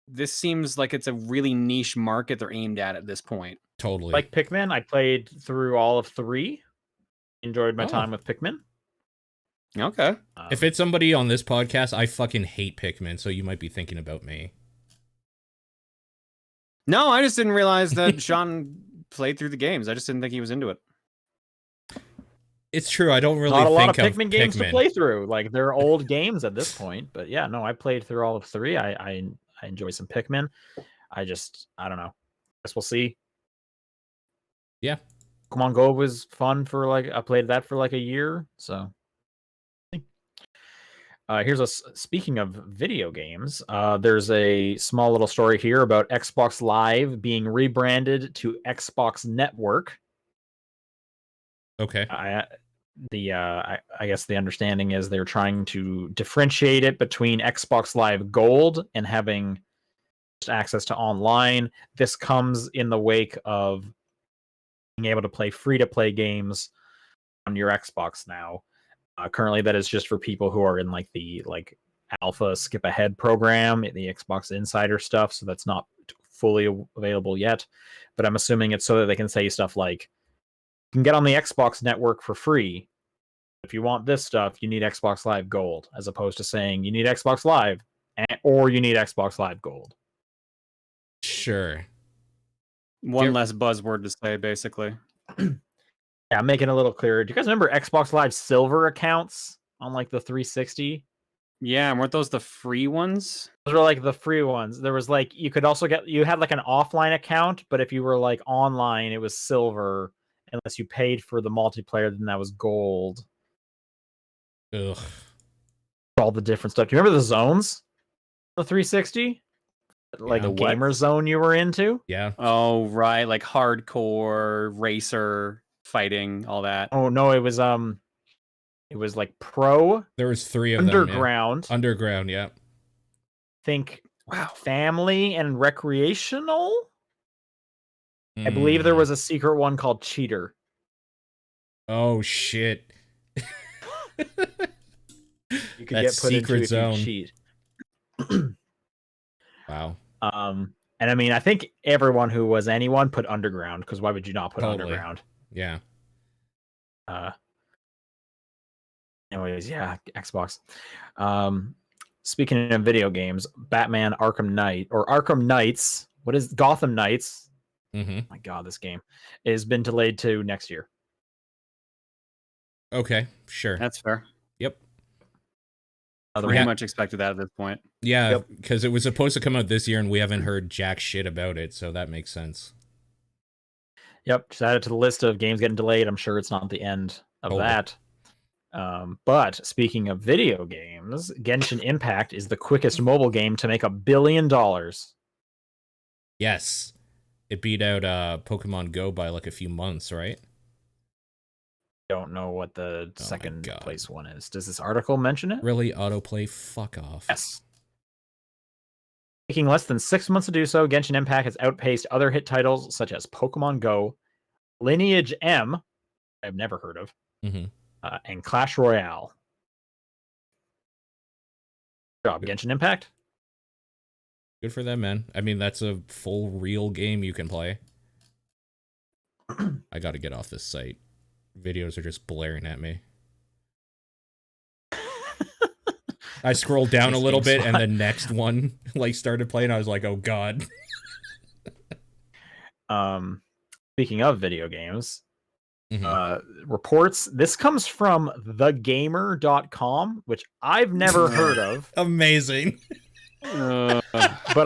Speaker 3: this seems like it's a really niche market they're aimed at this point.
Speaker 1: Totally.
Speaker 2: Like Pikmin, I played through all of 3. Enjoyed my time with Pikmin.
Speaker 3: Okay.
Speaker 1: If it's somebody on this podcast, I fucking hate Pikmin, so you might be thinking about me.
Speaker 3: No, I just didn't realize that Sean played through the games. I just didn't think he was into it.
Speaker 1: It's true. I don't really
Speaker 2: not a lot of
Speaker 1: think
Speaker 2: Pikmin games to play through. Like they're old games at this point. But yeah, no, I played through all of 3. I enjoy some Pikmin. I don't know. Guess we'll see.
Speaker 1: Yeah.
Speaker 2: Pokemon Go was fun for I played that for like a year. So speaking of video games, there's a small little story here about Xbox Live being rebranded to Xbox Network.
Speaker 1: Okay.
Speaker 2: I guess the understanding is they're trying to differentiate it between Xbox Live Gold and having access to online. This comes in the wake of being able to play free-to-play games on your Xbox now. Currently, that is just for people who are in the alpha skip ahead program, the Xbox Insider stuff. So that's not fully available yet. But I'm assuming it's so that they can say stuff like, you can get on the Xbox network for free. If you want this stuff, you need Xbox Live Gold, as opposed to saying you need Xbox Live or you need Xbox Live Gold.
Speaker 1: Sure.
Speaker 3: One less buzzword to say, basically.
Speaker 2: Yeah, I'm making it a little clearer. Do you guys remember Xbox Live Silver accounts on the 360?
Speaker 3: Yeah, weren't those the free ones?
Speaker 2: Those are the free ones. There was you could also you had an offline account, but if you were online, it was silver. Unless you paid for the multiplayer, then that was gold.
Speaker 1: Ugh.
Speaker 2: All the different stuff. Do you remember the zones? The 360? A gamer zone you were into?
Speaker 1: Yeah.
Speaker 3: Oh, right. Like hardcore, racer, fighting, all that.
Speaker 2: Oh, no, it was pro.
Speaker 1: There was 3 of
Speaker 2: Underground.
Speaker 1: them. Yeah. Underground, yeah.
Speaker 2: Think family and recreational? I believe there was a secret one called Cheater.
Speaker 1: Oh, shit.
Speaker 2: You could get put into if you cheat.
Speaker 1: Wow.
Speaker 2: And I mean, I think everyone who was anyone put Underground, because why would you not put Underground?
Speaker 1: Yeah.
Speaker 2: Anyways, yeah, Xbox. Speaking of video games, Batman Arkham Knights, what is Gotham Knights?
Speaker 1: Mm-hmm.
Speaker 2: Oh my God, this game has been delayed to next year.
Speaker 1: Okay, sure.
Speaker 3: That's fair.
Speaker 1: Yep.
Speaker 3: Pretty much expected that at this point.
Speaker 1: Yeah, because it was supposed to come out this year and we haven't heard jack shit about it, so that makes sense.
Speaker 2: Yep, just add it to the list of games getting delayed. I'm sure it's not the end of that. But speaking of video games, Genshin Impact is the quickest mobile game to make $1 billion.
Speaker 1: Yes. It beat out Pokemon Go by a few months, right?
Speaker 2: Don't know what the second place one is. Does this article mention it?
Speaker 1: Really? Autoplay? Fuck off.
Speaker 2: Yes. Taking less than 6 months to do so, Genshin Impact has outpaced other hit titles such as Pokemon Go, Lineage M, I've never heard of, and Clash Royale. Good job, Genshin Impact.
Speaker 1: Good for them, man. I mean, that's a full real game you can play. I gotta get off this site. Videos are just blaring at me. I scrolled down a little bit and the next one started playing. I was like, oh God.
Speaker 2: Speaking of video games, reports, this comes from thegamer.com, which I've never heard of.
Speaker 1: Amazing.
Speaker 2: But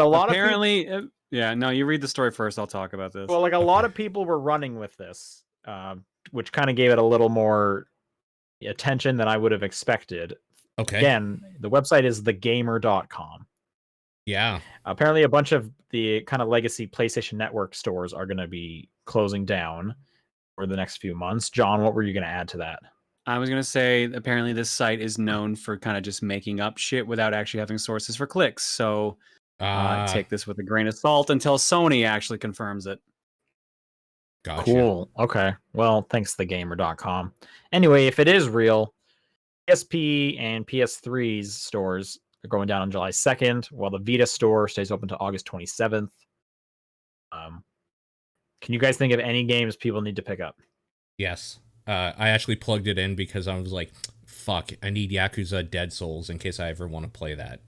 Speaker 2: a lot
Speaker 3: apparently, of people, yeah, no, you read the story first. I'll talk about this.
Speaker 2: Well, a lot of people were running with this, which kind of gave it a little more attention than I would have expected.
Speaker 1: Okay.
Speaker 2: Again, the website is thegamer.com.
Speaker 1: Yeah.
Speaker 2: Apparently, a bunch of the kind of legacy PlayStation Network stores are going to be closing down for the next few months. John, what were you going to add to that?
Speaker 3: I was going to say, apparently this site is known for kind of just making up shit without actually having sources for clicks. So take this with a grain of salt until Sony actually confirms it.
Speaker 1: Gotcha.
Speaker 2: Cool. Okay. Well, thanks to thegamer.com. Anyway, if it is real, PSP and PS3's stores are going down on July 2nd, while the Vita store stays open to August 27th. Can you guys think of any games people need to pick up?
Speaker 1: Yes. I actually plugged it in because I was like, fuck, I need Yakuza Dead Souls in case I ever want to play that.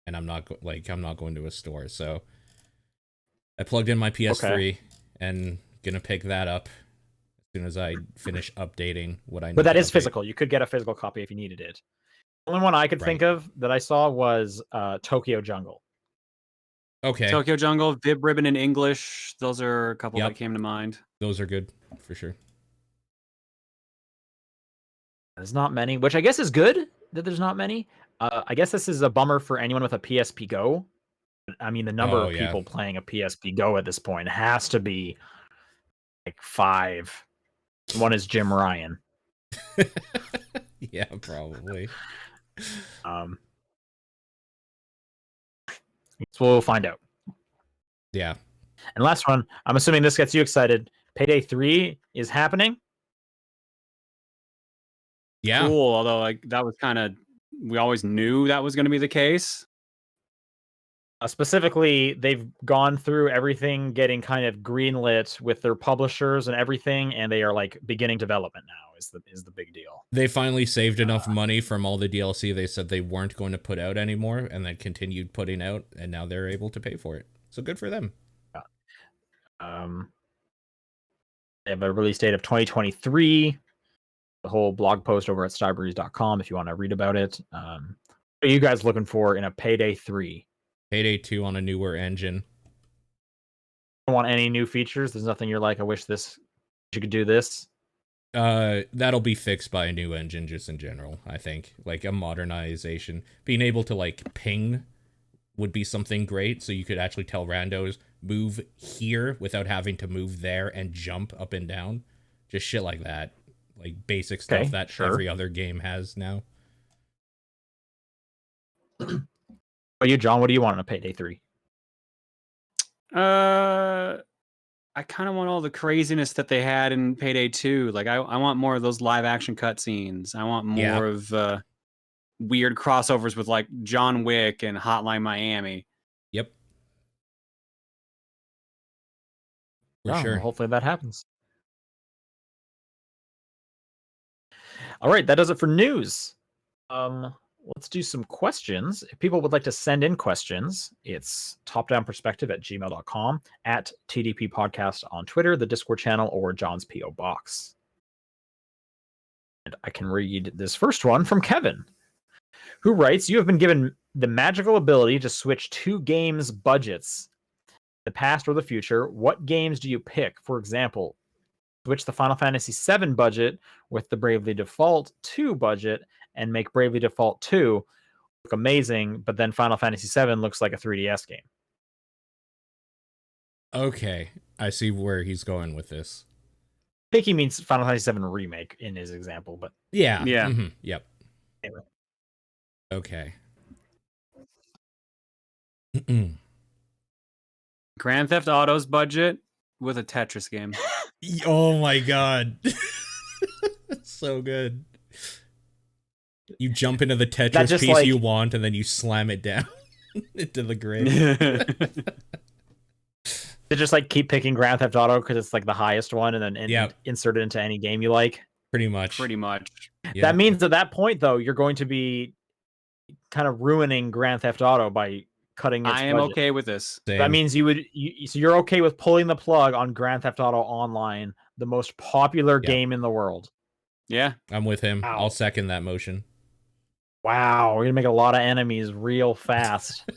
Speaker 1: And I'm not going to a store. So I plugged in my PS3 and gonna pick that up as soon as I finish updating what I need.
Speaker 2: But that
Speaker 1: to
Speaker 2: is
Speaker 1: update.
Speaker 2: physical. You could get a physical copy if you needed it. The only one I could think of that I saw was Tokyo Jungle.
Speaker 1: Okay.
Speaker 3: Tokyo Jungle, Vib Ribbon in English. Those are a couple that came to mind.
Speaker 1: Those are good for sure.
Speaker 2: There's not many, which I guess is good that there's not many. I guess this is a bummer for anyone with a PSP Go. I mean, the number of people playing a PSP Go at this point has to be like 5. One is Jim Ryan.
Speaker 1: Yeah, probably.
Speaker 2: So we'll find out.
Speaker 1: Yeah.
Speaker 2: And last one, I'm assuming this gets you excited. Payday 3 is happening.
Speaker 1: Yeah.
Speaker 3: Cool. Although like that was kind of, we always knew that was going to be the case.
Speaker 2: Specifically, they've gone through everything, getting kind of greenlit with their publishers and everything, and they are like beginning development now. Is the big deal.
Speaker 1: They finally saved enough money from all the DLC they said they weren't going to put out anymore, and then continued putting out, and now they're able to pay for it. So good for them.
Speaker 2: They have a release date of 2023. The whole blog post over at starbreeze.com if you want to read about it. What are you guys looking for in a Payday 3?
Speaker 1: Payday 2 on a newer engine.
Speaker 2: Don't want any new features? There's nothing you're like, I wish you could do this?
Speaker 1: That'll be fixed by a new engine just in general, I think. Like a modernization. Being able to like ping would be something great, so you could actually tell randos move here without having to move there and jump up and down. Just shit like that. Like basic stuff that every other game has now.
Speaker 2: Are you, John? What do you want in a Payday 3?
Speaker 3: I kind of want all the craziness that they had in Payday 2. Like I want more of those live action cutscenes. I want more of weird crossovers with like John Wick and Hotline Miami.
Speaker 1: Yep. For sure.
Speaker 2: Well, hopefully that happens. All right, that does it for news. Let's do some questions. If people would like to send in questions, it's topdownperspective@gmail.com, at TDP Podcast on Twitter, the Discord channel, or John's P.O. Box. And I can read this first one from Kevin, who writes, you have been given the magical ability to switch 2 games' budgets, the past or the future. What games do you pick? For example, switch the Final Fantasy VII budget with the Bravely Default 2 budget and make Bravely Default 2 look amazing, but then Final Fantasy VII looks like a 3DS game.
Speaker 1: Okay, I see where he's going with this.
Speaker 2: I think he means Final Fantasy VII Remake in his example, but...
Speaker 1: Yeah.
Speaker 3: Mm-hmm.
Speaker 1: Yep.
Speaker 2: Anyway.
Speaker 1: Okay.
Speaker 3: Grand Theft Auto's budget with a Tetris game.
Speaker 1: Oh my god. So good. You jump into the Tetris piece you want, and then you slam it down into the grave.
Speaker 2: They just like keep picking Grand Theft Auto because it's like the highest one, and then insert it into any game you like.
Speaker 1: Pretty much.
Speaker 2: Yep. That means at that point, though, you're going to be kind of ruining Grand Theft Auto by cutting its budget.
Speaker 3: Okay with this.
Speaker 2: Same. That means so you're okay with pulling the plug on Grand Theft Auto Online, the most popular game in the world.
Speaker 3: Yeah,
Speaker 1: I'm with him.
Speaker 2: Wow.
Speaker 1: I'll second that motion.
Speaker 2: Wow, we're gonna make a lot of enemies real fast.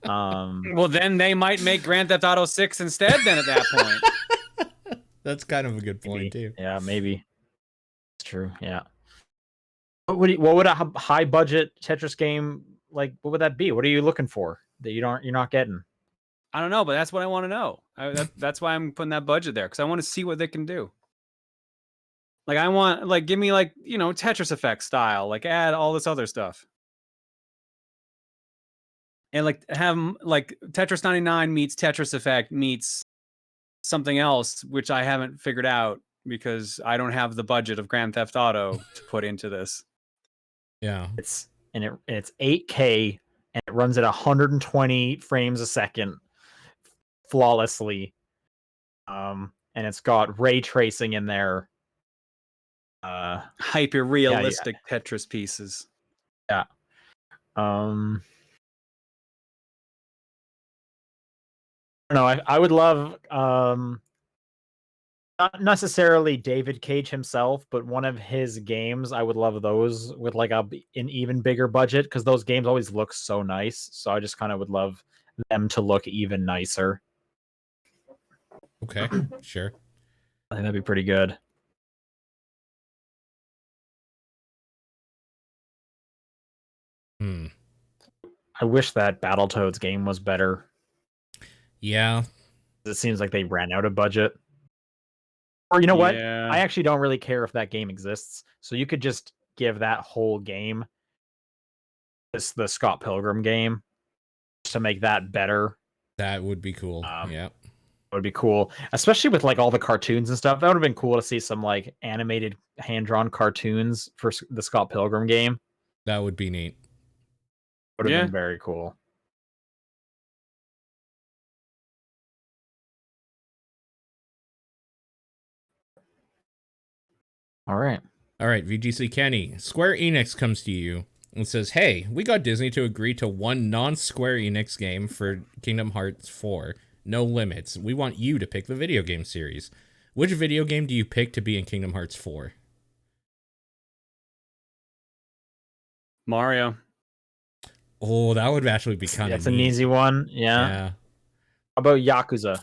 Speaker 3: Well, then they might make Grand Theft Auto 6 instead. Then at that point,
Speaker 1: that's kind of a good point too.
Speaker 2: Yeah, maybe it's true. Yeah. What would a high budget Tetris game like? What would that be? What are you looking for that you're not getting?
Speaker 3: I don't know, but that's what I want to know. That's why I'm putting that budget there, because I want to see what they can do. Like I want, like, give me like, Tetris Effect style, like add all this other stuff. And like have like Tetris 99 meets Tetris Effect meets something else, which I haven't figured out because I don't have the budget of Grand Theft Auto to put into this.
Speaker 1: Yeah.
Speaker 2: It's 8K and it runs at 120 frames a second flawlessly. And it's got ray tracing in there.
Speaker 3: Hyper realistic Tetris pieces.
Speaker 2: Yeah. I don't know. I would love not necessarily David Cage himself, but one of his games. I would love those with like an even bigger budget because those games always look so nice. So I just kind of would love them to look even nicer.
Speaker 1: Okay, sure.
Speaker 2: I think that'd be pretty good. I wish that Battletoads game was better.
Speaker 1: Yeah.
Speaker 2: It seems like they ran out of budget. Or you know what? I actually don't really care if that game exists. So you could just give that whole game the Scott Pilgrim game to make that better.
Speaker 1: That would be cool. Yeah.
Speaker 2: It would be cool, especially with like all the cartoons and stuff. That would have been cool to see some like animated hand-drawn cartoons for the Scott Pilgrim game.
Speaker 1: That would be neat.
Speaker 2: Would have been very cool. All right,
Speaker 1: VGC Kenny. Square Enix comes to you and says, "Hey, we got Disney to agree to one non-Square Enix game for Kingdom Hearts 4. No limits. We want you to pick the video game series. Which video game do you pick to be in Kingdom Hearts 4?
Speaker 3: Mario.
Speaker 1: Oh, that would actually be kind of
Speaker 2: That's an easy one. Yeah. How about Yakuza?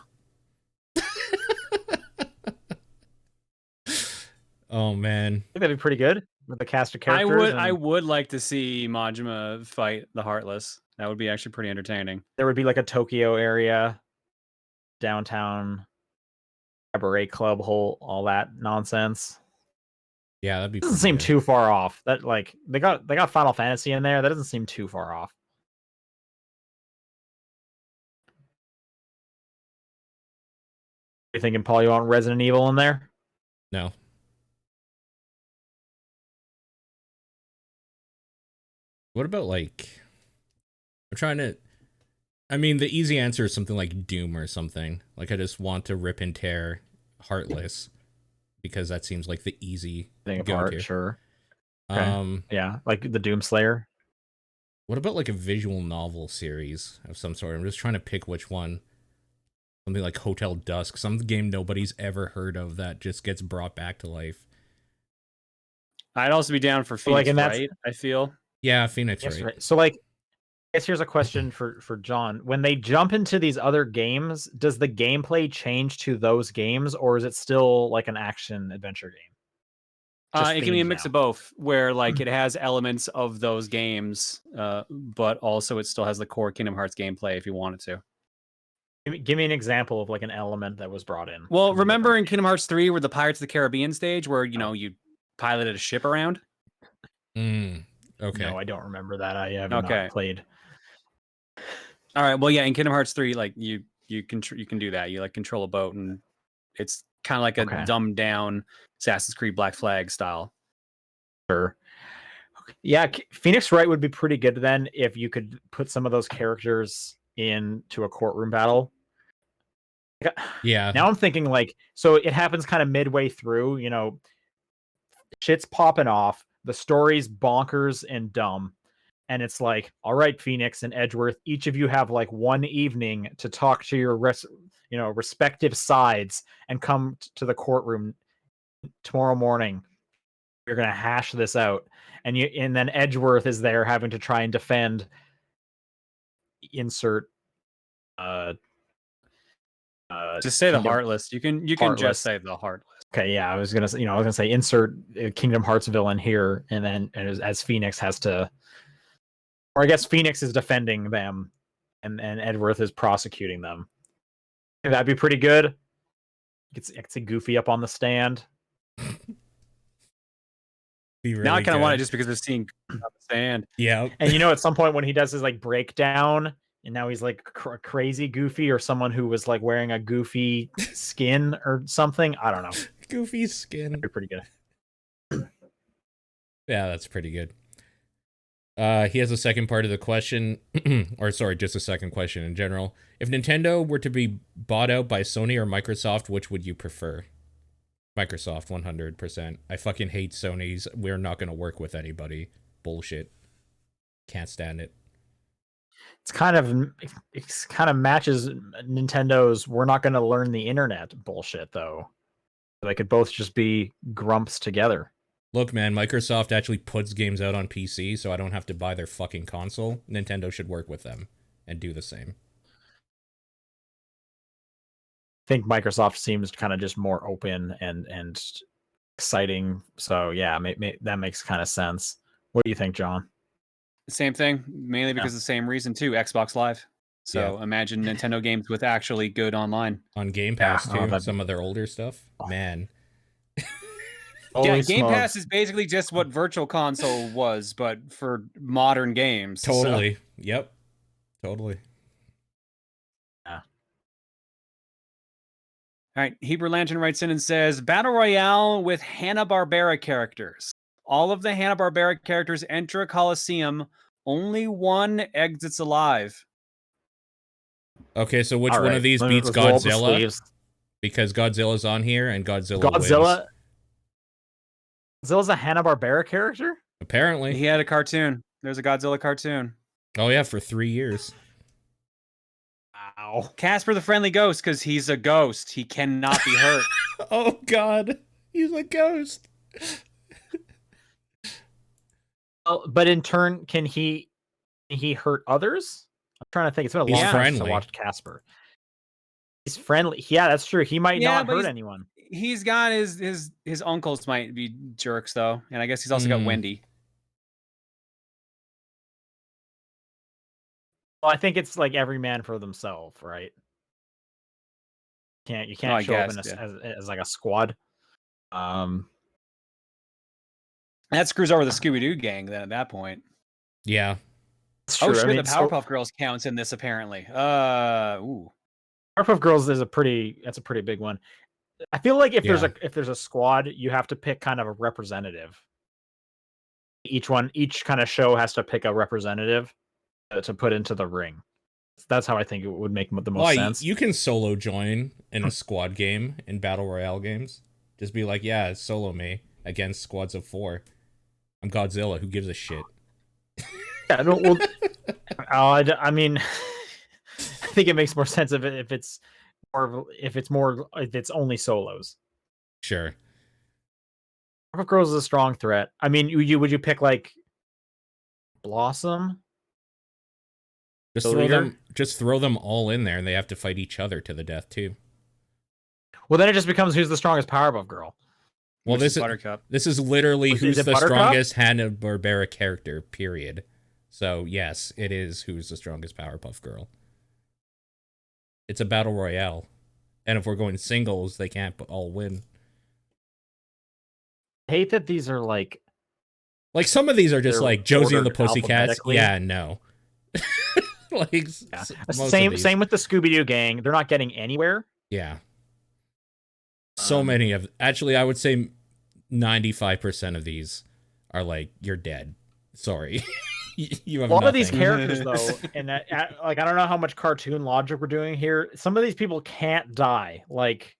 Speaker 1: Oh man,
Speaker 2: I think that'd be pretty good with the cast of characters.
Speaker 3: I would like to see Majima fight the Heartless. That would be actually pretty entertaining.
Speaker 2: There would be like a Tokyo area, downtown, cabaret club, all that nonsense.
Speaker 1: Yeah, that'd be.
Speaker 2: Doesn't seem too far off. That like they got Final Fantasy in there. That doesn't seem too far off. You thinking, Paul? You want Resident Evil in there?
Speaker 1: No. What about like? I'm trying to. I mean, the easy answer is something like Doom or something. Like, I just want to rip and tear Heartless because that seems like the easy
Speaker 2: thing apart. Sure. Okay. Yeah, like the Doom Slayer.
Speaker 1: What about like a visual novel series of some sort? I'm just trying to pick which one. Something like Hotel Dusk, some game nobody's ever heard of that just gets brought back to life.
Speaker 3: I'd also be down for Phoenix Wright, I feel.
Speaker 1: Yeah, Phoenix Wright.
Speaker 2: So like, I guess here's a question for John. When they jump into these other games, does the gameplay change to those games, or is it still like an action adventure game?
Speaker 3: It can be a mix of both, where like it has elements of those games, but also it still has the core Kingdom Hearts gameplay if you wanted to.
Speaker 2: Give me an example of like an element that was brought in.
Speaker 3: Well, remember in Kingdom Hearts 3 where the Pirates of the Caribbean stage where, you know, you piloted a ship around?
Speaker 1: Okay.
Speaker 2: No, I don't remember that. I have not played.
Speaker 3: All right. Well, yeah, in Kingdom Hearts 3, like you can do that. You like control a boat, and it's kind of like a dumbed down Assassin's Creed Black Flag style.
Speaker 2: Sure. Yeah, Phoenix Wright would be pretty good then if you could put some of those characters into a courtroom battle.
Speaker 1: Yeah.
Speaker 2: Now I'm thinking like, so it happens kind of midway through, you know, shit's popping off, the story's bonkers and dumb, and it's like, all right, Phoenix and Edgeworth, each of you have like one evening to talk to your respective sides and come to the courtroom tomorrow morning. You're gonna hash this out, and then Edgeworth is there having to try and defend. Insert.
Speaker 3: Just say the Heartless. You can just say the Heartless.
Speaker 2: Okay, yeah, I was gonna say insert Kingdom Hearts villain here, and then as Phoenix has to, or I guess Phoenix is defending them, and Edgeworth is prosecuting them. That'd be pretty good. It's Goofy up on the stand.
Speaker 1: Really
Speaker 3: now I kind of want it just because of seeing on the stand.
Speaker 1: Yeah,
Speaker 2: and you know, at some point when he does his like breakdown, and now he's like crazy Goofy, or someone who was like wearing a Goofy skin or something. I don't know.
Speaker 1: Goofy skin.
Speaker 2: That'd be pretty good.
Speaker 1: Yeah, that's pretty good. He has a second part of the question, or sorry, just a second question in general. If Nintendo were to be bought out by Sony or Microsoft, which would you prefer? Microsoft 100%. I fucking hate Sony's we're not going to work with anybody bullshit. Can't stand it.
Speaker 2: It's kind of matches Nintendo's we're not going to learn the internet bullshit though. They could both just be grumps together.
Speaker 1: Look, man, Microsoft actually puts games out on PC, so I don't have to buy their fucking console. Nintendo should work with them and do the same.
Speaker 2: I think Microsoft seems kind of just more open and exciting. So yeah, that makes kind of sense. What do you think, John?
Speaker 3: Same thing, mainly because of the same reason too. Xbox Live. So imagine Nintendo games with actually good online
Speaker 1: on Game Pass too.
Speaker 2: Oh,
Speaker 1: some of their older stuff, man.
Speaker 3: Yeah, Game Pass is basically just what Virtual Console was, but for modern games.
Speaker 1: Totally.
Speaker 3: So.
Speaker 1: Yep. Totally.
Speaker 2: Yeah.
Speaker 3: All right. Hebrew Lantern writes in and says, Battle Royale with Hanna-Barbera characters. All of the Hanna-Barbera characters enter a coliseum. Only one exits alive.
Speaker 1: Okay, so which one of these beats Godzilla? Because Godzilla's on here and Godzilla wins.
Speaker 2: Godzilla's a Hanna-Barbera character?
Speaker 1: Apparently.
Speaker 3: He had a cartoon. There's a Godzilla cartoon.
Speaker 1: Oh, yeah, for 3 years.
Speaker 2: Wow.
Speaker 3: Casper the Friendly Ghost, because he's a ghost. He cannot be hurt.
Speaker 1: Oh, God. He's a ghost.
Speaker 2: Well, but in turn, can he hurt others? I'm trying to think. It's been a long time since I watched Casper. He's friendly. Yeah, that's true. He might not hurt anyone.
Speaker 3: He's got his uncles might be jerks though, and I guess he's also got Wendy.
Speaker 2: Well, I think it's like every man for themselves, right? You can't show up as like a squad.
Speaker 3: That screws over the Scooby-Doo gang then at that point.
Speaker 1: Yeah.
Speaker 3: Oh shit, the Powerpuff Girls counts in this apparently. Powerpuff
Speaker 2: Girls is a pretty big one. I feel like if there's a squad, you have to pick kind of a representative. Each kind of show has to pick a representative to put into the ring. That's how I think it would make the most sense.
Speaker 1: You can solo join in a squad game in Battle Royale games. Just be like, yeah, solo me against squads of 4. I'm Godzilla. Who gives a shit?
Speaker 2: Yeah, well, I mean, I think it makes more sense if it's only solos.
Speaker 1: Sure.
Speaker 2: Powerpuff Girls is a strong threat. I mean, would you pick like Blossom?
Speaker 1: Just throw them all in there, and they have to fight each other to the death too.
Speaker 2: Well, then it just becomes who's the strongest Powerpuff Girl.
Speaker 1: Well, this is literally who's the strongest Hanna-Barbera character. Period. So yes, it is who's the strongest Powerpuff Girl. It's a battle royale, and if we're going singles, they can't all win.
Speaker 2: I hate that these are like
Speaker 1: some of these are just like Josie and the Pussycats. Yeah, no.
Speaker 2: Same with the Scooby-Doo gang. They're not getting anywhere.
Speaker 1: Yeah. So many of actually, I would say 95% of these are like you're dead. Sorry. You have a lot
Speaker 2: of these characters though, and I don't know how much cartoon logic we're doing here. Some of these people can't die. Like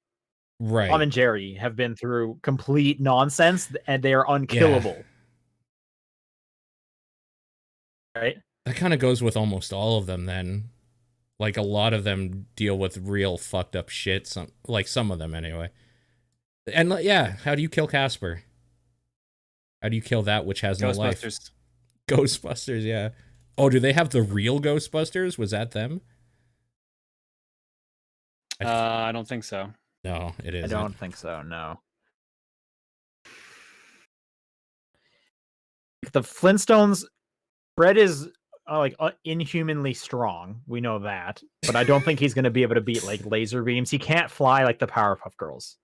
Speaker 2: Tom and Jerry have been through complete nonsense, and they are unkillable. Yeah. Right.
Speaker 1: That kind of goes with almost all of them. Then, like a lot of them deal with real fucked up shit. Some of them anyway. And yeah, how do you kill Casper? How do you kill that which has no life? Ghostbusters, yeah. Oh, do they have the real Ghostbusters? Was that them?
Speaker 3: I don't think so.
Speaker 1: No, it isn't.
Speaker 2: I don't think so, no. The Flintstones, Fred is inhumanly strong. We know that. But I don't think he's going to be able to beat like laser beams. He can't fly like the Powerpuff Girls.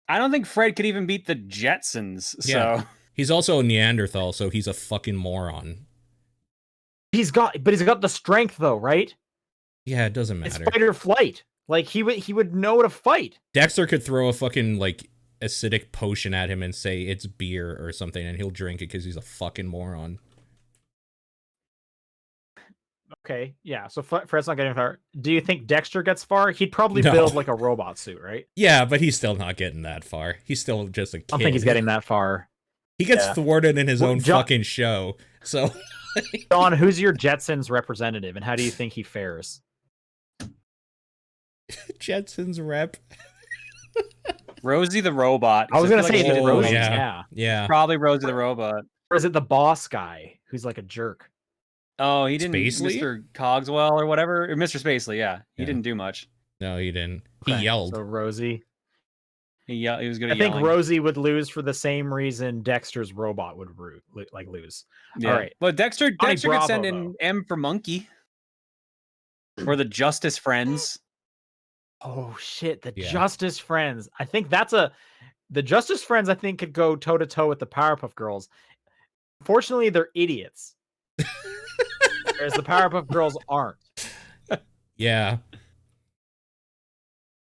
Speaker 3: I don't think Fred could even beat the Jetsons.
Speaker 1: Yeah.
Speaker 3: So
Speaker 1: he's also a Neanderthal, so he's a fucking moron.
Speaker 2: He's got the strength though, right?
Speaker 1: Yeah, it doesn't matter.
Speaker 2: It's fight or flight. Like he would know to fight.
Speaker 1: Dexter could throw a fucking like acidic potion at him and say it's beer or something, and he'll drink it because he's a fucking moron.
Speaker 2: Okay, yeah. So Fred's not getting far. Do you think Dexter gets far? He'd probably
Speaker 1: No.
Speaker 2: build like a robot suit, right?
Speaker 1: Yeah, but he's still not getting that far. He's still just a kid.
Speaker 2: I don't think he's getting that far.
Speaker 1: He gets
Speaker 2: Yeah.
Speaker 1: thwarted in his own
Speaker 2: John-
Speaker 1: fucking show. So,
Speaker 2: John, who's your Jetsons representative, and how do you think he fares?
Speaker 1: Jetsons rep.
Speaker 3: Rosie the robot.
Speaker 2: I was gonna say
Speaker 3: feel
Speaker 2: it's
Speaker 3: she's
Speaker 2: Rosie.
Speaker 1: yeah.
Speaker 2: Yeah.
Speaker 3: probably Rosie the robot.
Speaker 2: Or is it the boss guy who's like a jerk?
Speaker 3: Oh, he didn't.
Speaker 1: Spacely?
Speaker 3: Mr. Cogswell or whatever, or Mr. Spacely. Yeah, he
Speaker 1: Yeah.
Speaker 3: didn't do much.
Speaker 1: No, he didn't.
Speaker 2: Okay,
Speaker 1: He yelled.
Speaker 2: So Rosie.
Speaker 3: He was good
Speaker 2: I
Speaker 3: at
Speaker 2: think
Speaker 3: yelling.
Speaker 2: Rosie would lose for the same reason Dexter's robot would lose.
Speaker 3: Yeah.
Speaker 2: All right.
Speaker 3: But Dexter could
Speaker 2: Bravo,
Speaker 3: send in
Speaker 2: though.
Speaker 3: M for monkey. Or the Justice Friends.
Speaker 2: Oh shit, the
Speaker 1: Yeah.
Speaker 2: Justice Friends. I think the Justice Friends I think could go toe to toe with the Powerpuff Girls. Unfortunately, they're idiots. Whereas the Powerpuff Girls aren't.
Speaker 1: Yeah.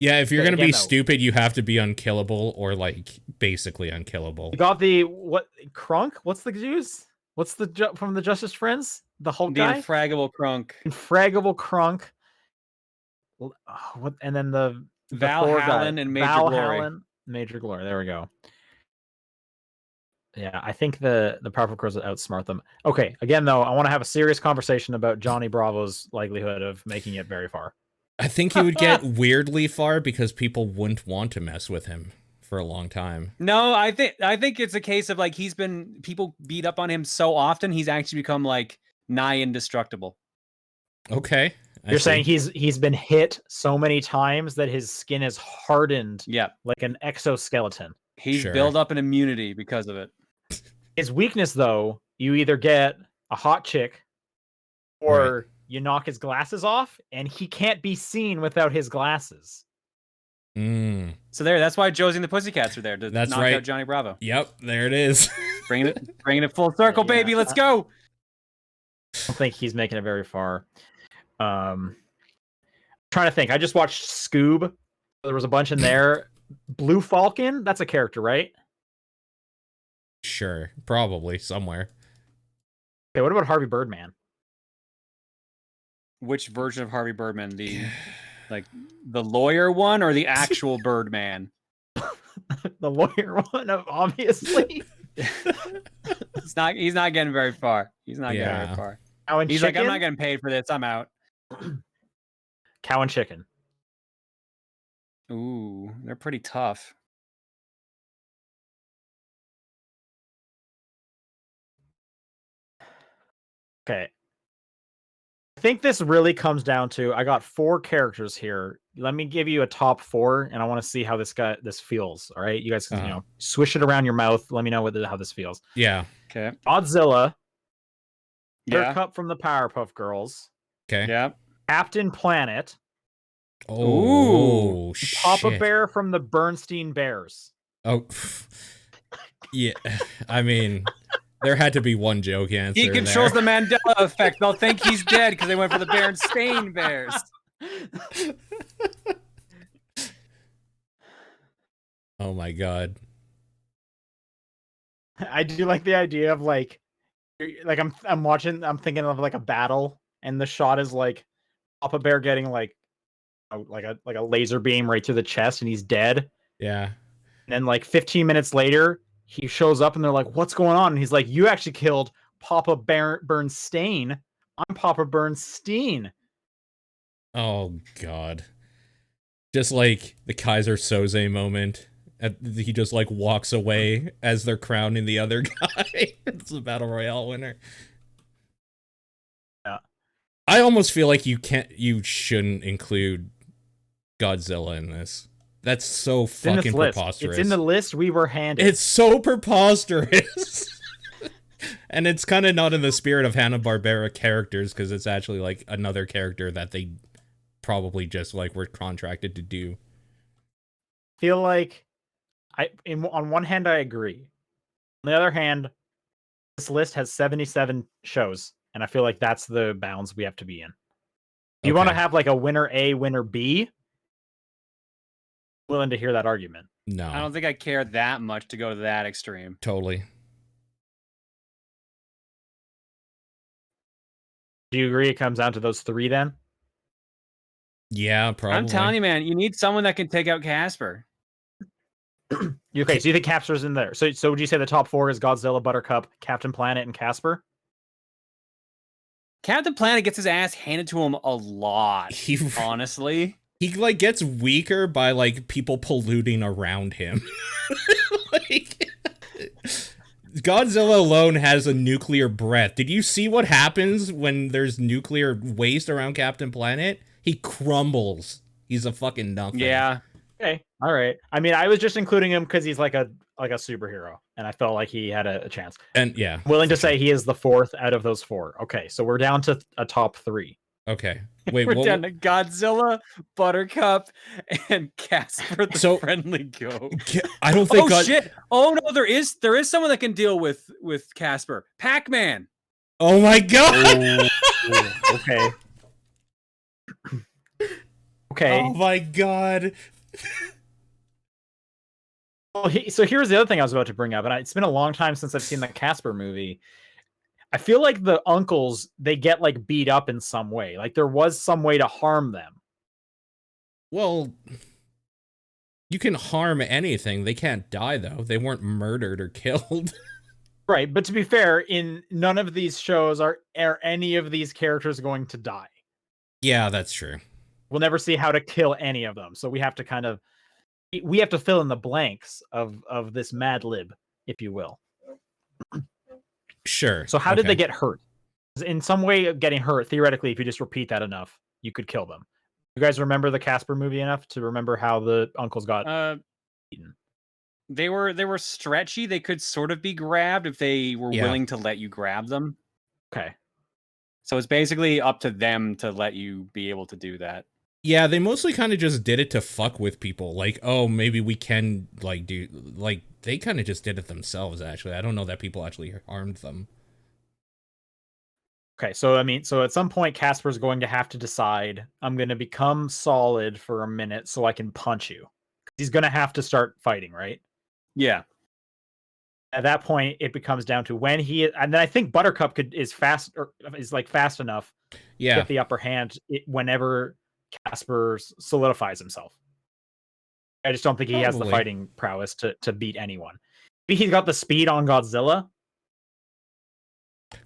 Speaker 1: Yeah, if you're
Speaker 2: Okay,
Speaker 1: going to
Speaker 2: again,
Speaker 1: be
Speaker 2: though.
Speaker 1: stupid, you have to be unkillable or like basically unkillable.
Speaker 2: You got the Krunk? What's the juice? What's from the Justice Friends? The Hulk
Speaker 3: The
Speaker 2: guy?
Speaker 3: Infraggable Crunk.
Speaker 2: Infraggable Krunk. What? And then the
Speaker 3: Val
Speaker 2: Thor guy.
Speaker 3: Hallen and Major
Speaker 2: Val
Speaker 3: Glory.
Speaker 2: Hallen, Major Glory. There we go. Yeah, I think the Powerpuff Girls would outsmart them. Okay, again though, I want to have a serious conversation about Johnny Bravo's likelihood of making it very far.
Speaker 1: I think he would get weirdly far because people wouldn't want to mess with him for a long time.
Speaker 3: No, I think it's a case of like people beat up on him so often he's actually become like nigh indestructible.
Speaker 1: Okay.
Speaker 2: You're saying he's been hit so many times that his skin is hardened
Speaker 3: Yeah.
Speaker 2: like an exoskeleton.
Speaker 3: He's
Speaker 1: Sure.
Speaker 3: built up an immunity because of it.
Speaker 2: His weakness though, you either get a hot chick or you knock his glasses off and he can't be seen without his glasses.
Speaker 3: So that's why Josie and the Pussycats are there to
Speaker 1: That's
Speaker 3: knock
Speaker 1: right.
Speaker 3: out Johnny Bravo.
Speaker 1: Yep, there it is.
Speaker 3: Bringing it full circle,
Speaker 2: Yeah.
Speaker 3: baby. Let's go.
Speaker 2: I don't think he's making it very far. Trying to think. I just watched Scoob. There was a bunch in there. Blue Falcon, that's a character, right?
Speaker 1: Sure, probably somewhere.
Speaker 2: Okay, what about Harvey Birdman?
Speaker 3: Which version of Harvey Birdman? The lawyer one or the actual Birdman?
Speaker 2: The lawyer one, obviously.
Speaker 3: He's not getting very far. He's not getting very far.
Speaker 2: Cow and
Speaker 3: He's
Speaker 2: chicken?
Speaker 3: like, I'm not getting paid for this. I'm out.
Speaker 2: Cow and chicken.
Speaker 3: Ooh, they're pretty tough.
Speaker 2: Okay. I think this really comes down to I got 4 characters here. Let me give you a top 4, and I want to see how this feels. All right, you guys, swish it around your mouth. Let me know how this feels.
Speaker 1: Yeah.
Speaker 3: Okay.
Speaker 2: Godzilla.
Speaker 3: Yeah.
Speaker 2: Haircut from the Powerpuff Girls.
Speaker 1: Okay.
Speaker 3: Yeah.
Speaker 2: Captain Planet.
Speaker 1: Oh,
Speaker 2: Papa
Speaker 1: shit.
Speaker 2: Bear from the Bernstein Bears.
Speaker 1: Oh, yeah. I mean, there had to be one joke answer.
Speaker 3: He controls
Speaker 1: there.
Speaker 3: the Mandela effect. They'll think he's dead because they went for the Berenstain Bears.
Speaker 1: Oh my god.
Speaker 2: I do like the idea of like I'm watching. I'm thinking of like a battle, and the shot is like Papa Bear getting like a laser beam right through the chest, and he's dead.
Speaker 1: Yeah.
Speaker 2: And then like 15 minutes later, he shows up, and they're like, "What's going on?" And he's like, "You actually killed Papa Bernstein. I'm Papa Bernstein."
Speaker 1: Oh god. Just like the Kaiser Soze moment. He just like walks away as they're crowning the other guy. It's the Battle Royale winner.
Speaker 2: Yeah.
Speaker 1: I almost feel like you shouldn't include Godzilla in this. That's so fucking preposterous.
Speaker 2: It's in the list we were handed.
Speaker 1: It's so preposterous. And it's kind of not in the spirit of Hanna-Barbera characters because it's actually like another character that they probably just like were contracted to do.
Speaker 2: Feel like on one hand I agree. On the other hand, this list has 77 shows, and I feel like that's the bounds we have to be in. You want to have like a winner A, winner B? Willing to hear that argument.
Speaker 1: No.
Speaker 3: I don't think I care that much to go to that extreme.
Speaker 1: Totally.
Speaker 2: Do you agree it comes down to those three then?
Speaker 1: Yeah, probably.
Speaker 3: I'm telling you, man, you need someone that can take out Casper.
Speaker 2: Okay, so you think Casper's in there? So would you say the top four is Godzilla, Buttercup, Captain Planet, and Casper?
Speaker 3: Captain Planet gets his ass handed to him a lot.
Speaker 1: He
Speaker 3: honestly,
Speaker 1: he like gets weaker by like people polluting around him. Like Godzilla alone has a nuclear breath. Did you see what happens when there's nuclear waste around Captain Planet? He crumbles. He's a fucking nothing.
Speaker 3: yeah.
Speaker 2: Okay, all right. I mean, I was just including him because he's like a superhero, and I felt like he had a chance.
Speaker 1: And yeah,
Speaker 2: I'm willing to say he is the fourth out of those four. Okay, so we're down to a top three.
Speaker 1: Okay. Wait,
Speaker 3: We're down to Godzilla, Buttercup, and Casper the Friendly Ghost.
Speaker 1: I don't think.
Speaker 3: Oh shit! Oh no, there is someone that can deal with Casper. Pac-Man.
Speaker 1: Oh my god.
Speaker 2: Oh, okay. Okay.
Speaker 1: Oh my god.
Speaker 2: Well, so here's the other thing I was about to bring up, and it's been a long time since I've seen the Casper movie. I feel like the uncles, they get like beat up in some way. Like there was some way to harm them.
Speaker 1: Well, you can harm anything. They can't die though. They weren't murdered or killed.
Speaker 2: Right, but to be fair, in none of these shows are any of these characters going to die.
Speaker 1: Yeah, that's true.
Speaker 2: We'll never see how to kill any of them. So we have to fill in the blanks of this Mad Lib, if you will.
Speaker 1: Sure.
Speaker 2: So how did they get hurt? In some way of getting hurt, theoretically, if you just repeat that enough, you could kill them. You guys remember the Casper movie enough to remember how the uncles got eaten?
Speaker 3: They were stretchy. They could sort of be grabbed if they were willing to let you grab them.
Speaker 2: Okay.
Speaker 3: So it's basically up to them to let you be able to do that.
Speaker 1: Yeah, they mostly kind of just did it to fuck with people. Like, oh, maybe we can, like, do... Like, they kind of just did it themselves, actually. I don't know that people actually harmed them.
Speaker 2: Okay, so, I mean, so at some point, Casper's going to have to decide, I'm going to become solid for a minute so I can punch you. He's going to have to start fighting, right?
Speaker 3: Yeah.
Speaker 2: At that point, it becomes down to when he... And then I think Buttercup is fast enough to get the upper hand whenever Casper solidifies himself. I just don't think he has the fighting prowess to beat anyone. Maybe he's got the speed on Godzilla.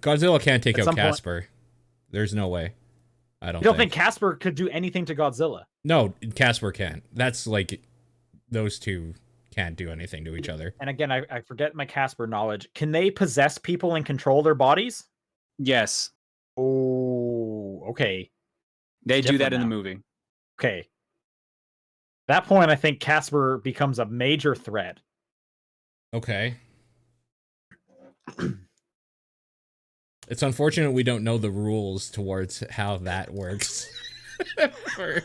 Speaker 1: Godzilla can't take out Casper. There's no way. I don't
Speaker 2: think Casper could do anything to Godzilla.
Speaker 1: No, Casper can't. That's like those two can't do anything to each other.
Speaker 2: And again, I forget my Casper knowledge. Can they possess people and control their bodies?
Speaker 3: Yes.
Speaker 2: Oh, okay.
Speaker 3: They do that in the movie.
Speaker 2: Okay. At that point, I think Casper becomes a major threat.
Speaker 1: Okay. It's unfortunate we don't know the rules towards how that works for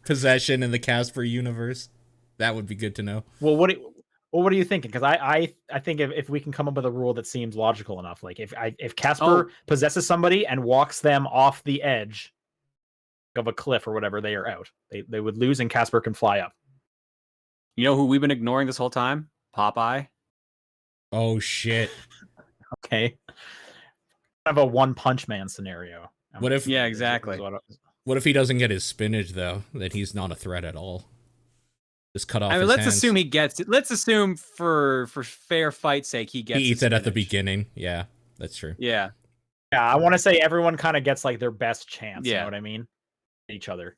Speaker 1: possession in the Casper universe. That would be good to know.
Speaker 2: Well, what are you thinking? Because I think if we can come up with a rule that seems logical enough, like if Casper possesses somebody and walks them off the edge of a cliff or whatever, they are out. They would lose, and Casper can fly up.
Speaker 3: You know who we've been ignoring this whole time? Popeye.
Speaker 1: Oh shit.
Speaker 2: Okay. Kind of a One Punch Man scenario.
Speaker 1: What if?
Speaker 3: Yeah, exactly.
Speaker 1: What if he doesn't get his spinach though? That he's not a threat at all. Just cut off. I mean,
Speaker 3: let's assume he gets it. Let's assume for fair fight's sake, he
Speaker 1: eats it at the beginning. Yeah, that's true.
Speaker 3: Yeah.
Speaker 2: Yeah, I want to say everyone kind of gets like their best chance. You know what I mean? Each other.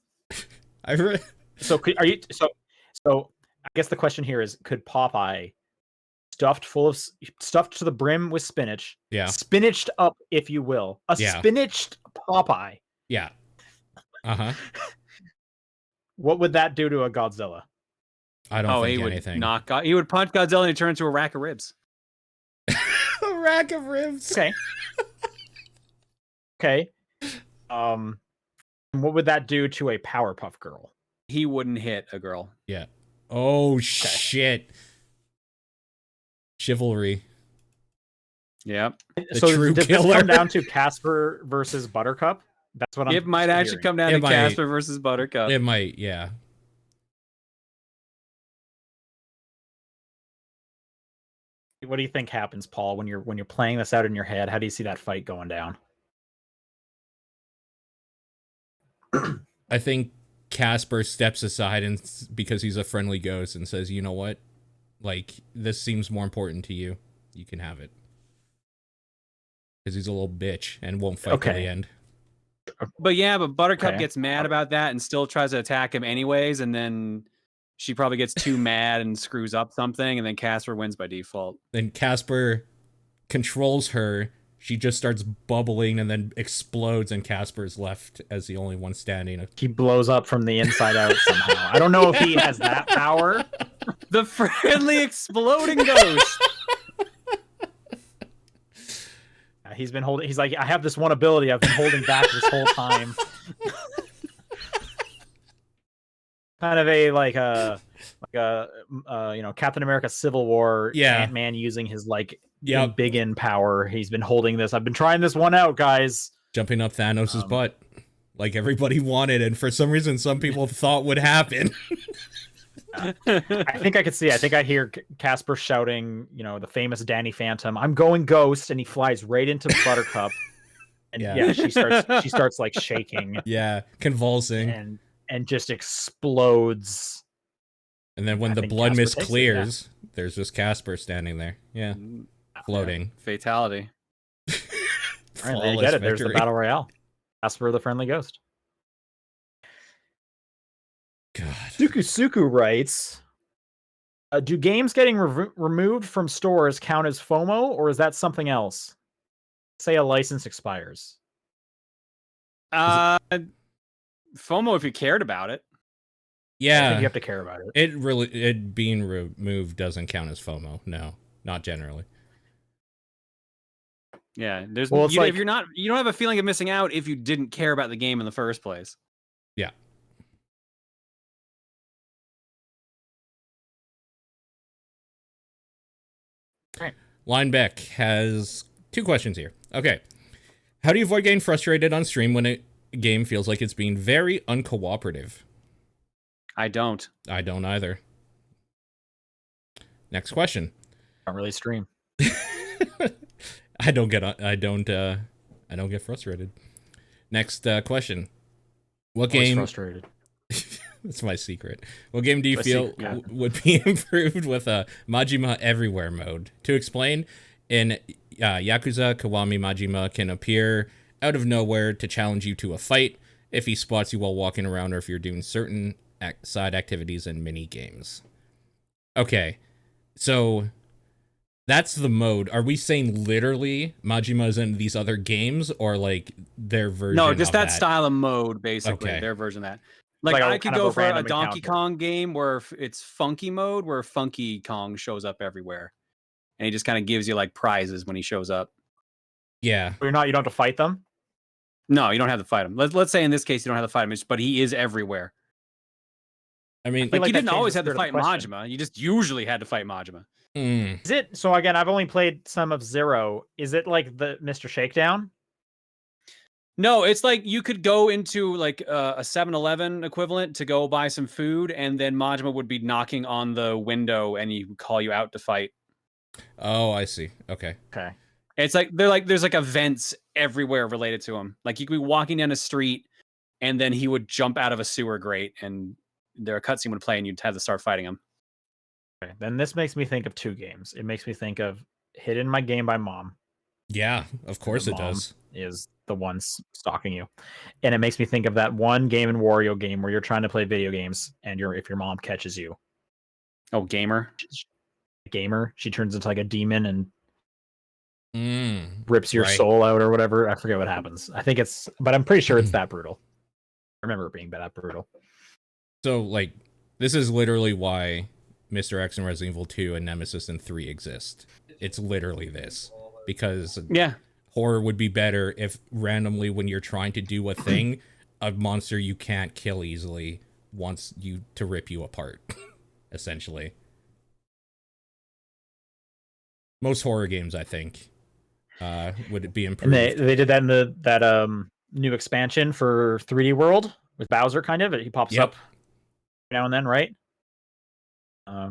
Speaker 2: So I guess the question here is: could Popeye, stuffed to the brim with spinach, spinached up, if you will, spinached Popeye?
Speaker 1: Yeah.
Speaker 2: What would that do to a Godzilla?
Speaker 1: I don't think anything.
Speaker 3: He would punch Godzilla and he'd turn into a rack of ribs.
Speaker 1: A rack of ribs.
Speaker 2: Okay. Okay. What would that do to a Powerpuff Girl?
Speaker 3: He wouldn't hit a girl.
Speaker 1: Yeah. Oh shit. Chivalry.
Speaker 3: Yep.
Speaker 2: So does this come down to Casper versus Buttercup? That's what
Speaker 3: It might actually come down to Casper versus Buttercup.
Speaker 1: It might, yeah.
Speaker 2: What do you think happens, Paul, when you're playing this out in your head? How do you see that fight going down?
Speaker 1: I think Casper steps aside and because he's a friendly ghost and says, "You know what? Like this seems more important to you. You can have it." Because he's a little bitch and won't fight till the end.
Speaker 3: But Buttercup gets mad about that and still tries to attack him anyways, and then she probably gets too mad and screws up something, and then Casper wins by default.
Speaker 1: Then Casper controls her. She just starts bubbling and then explodes, and Casper's left as the only one standing.
Speaker 2: He blows up from the inside out somehow. I don't know if he has that power.
Speaker 3: The friendly exploding ghost.
Speaker 2: He's been holding. He's like, I have this one ability I've been holding back this whole time. Kind of a like a Captain America Civil War. Ant-Man using his big in power. He's been holding this. I've been trying this one out, guys.
Speaker 1: Jumping up Thanos' butt, like everybody wanted, and for some reason, some people thought would happen.
Speaker 2: I think I could see. I think I hear Casper shouting, the famous Danny Phantom, "I'm going ghost," and he flies right into Buttercup. And she starts like shaking.
Speaker 1: Yeah, convulsing.
Speaker 2: And just explodes.
Speaker 1: And then when the blood mist clears, there's just Casper standing there. Yeah. Floating.
Speaker 3: Fatality.
Speaker 2: All right, there you get it. There's the battle royale. Casper the friendly ghost.
Speaker 1: God.
Speaker 2: Suku writes, do games getting removed from stores count as FOMO, or is that something else? Say a license expires.
Speaker 3: FOMO if you cared about it.
Speaker 1: Yeah.
Speaker 2: I think you have to care about it.
Speaker 1: It being removed doesn't count as FOMO. No, not generally.
Speaker 3: Yeah, if you don't have a feeling of missing out if you didn't care about the game in the first place.
Speaker 1: Yeah.
Speaker 2: Right.
Speaker 1: Linebeck has 2 questions here. Okay. How do you avoid getting frustrated on stream when a game feels like it's being very uncooperative?
Speaker 3: I don't
Speaker 1: either. Next question.
Speaker 2: I don't really stream.
Speaker 1: I don't get frustrated. Next question. What game?
Speaker 2: Frustrated.
Speaker 1: That's my secret. What game do you feel would be improved with a Majima Everywhere mode? To explain, in Yakuza, Kiwami Majima can appear out of nowhere to challenge you to a fight if he spots you while walking around or if you're doing certain side activities and mini games. Okay, so that's the mode. Are we saying literally Majima's in these other games, or like their version?
Speaker 3: No, just that style of mode, basically. Okay. Their version of that. Like I could go for a Donkey Kong game where it's Funky mode, where Funky Kong shows up everywhere, and he just kind of gives you like prizes when he shows up.
Speaker 1: Yeah,
Speaker 2: you don't have to fight them.
Speaker 3: No, you don't have to fight him. Let's say in this case you don't have to fight him, but he is everywhere.
Speaker 1: I mean,
Speaker 3: like you didn't always have to fight Majima. You just usually had to fight Majima.
Speaker 2: Is it? So again, I've only played some of Zero. Is it like the Mr. Shakedown?
Speaker 3: No, it's like you could go into like a 7-Eleven equivalent to go buy some food, and then Majima would be knocking on the window, and he would call you out to fight.
Speaker 1: Oh, I see. Okay.
Speaker 3: It's like there's like events everywhere related to him. Like you could be walking down a street, and then he would jump out of a sewer grate, and a cutscene would play, and you'd have to start fighting him.
Speaker 2: Okay, then this makes me think of 2 games. It makes me think of Hidden My Game by Mom.
Speaker 1: Yeah, of course it does.
Speaker 2: Is the one stalking you, and it makes me think of that one Game and Wario game where you're trying to play video games, and if your mom catches you.
Speaker 3: Oh, Gamer.
Speaker 2: She turns into like a demon and rips your soul out or whatever. I forget what happens. I think but I'm pretty sure it's that brutal. I remember it being that brutal.
Speaker 1: So like, this is literally why Mr. X and Resident Evil 2 and Nemesis and 3 exist. It's literally this. Because horror would be better if randomly when you're trying to do a thing, a monster you can't kill easily wants you to rip you apart, essentially. Most horror games, I think, would be improved.
Speaker 2: And they did that in that new expansion for 3D World with Bowser, kind of. He pops up now and then, right?
Speaker 1: I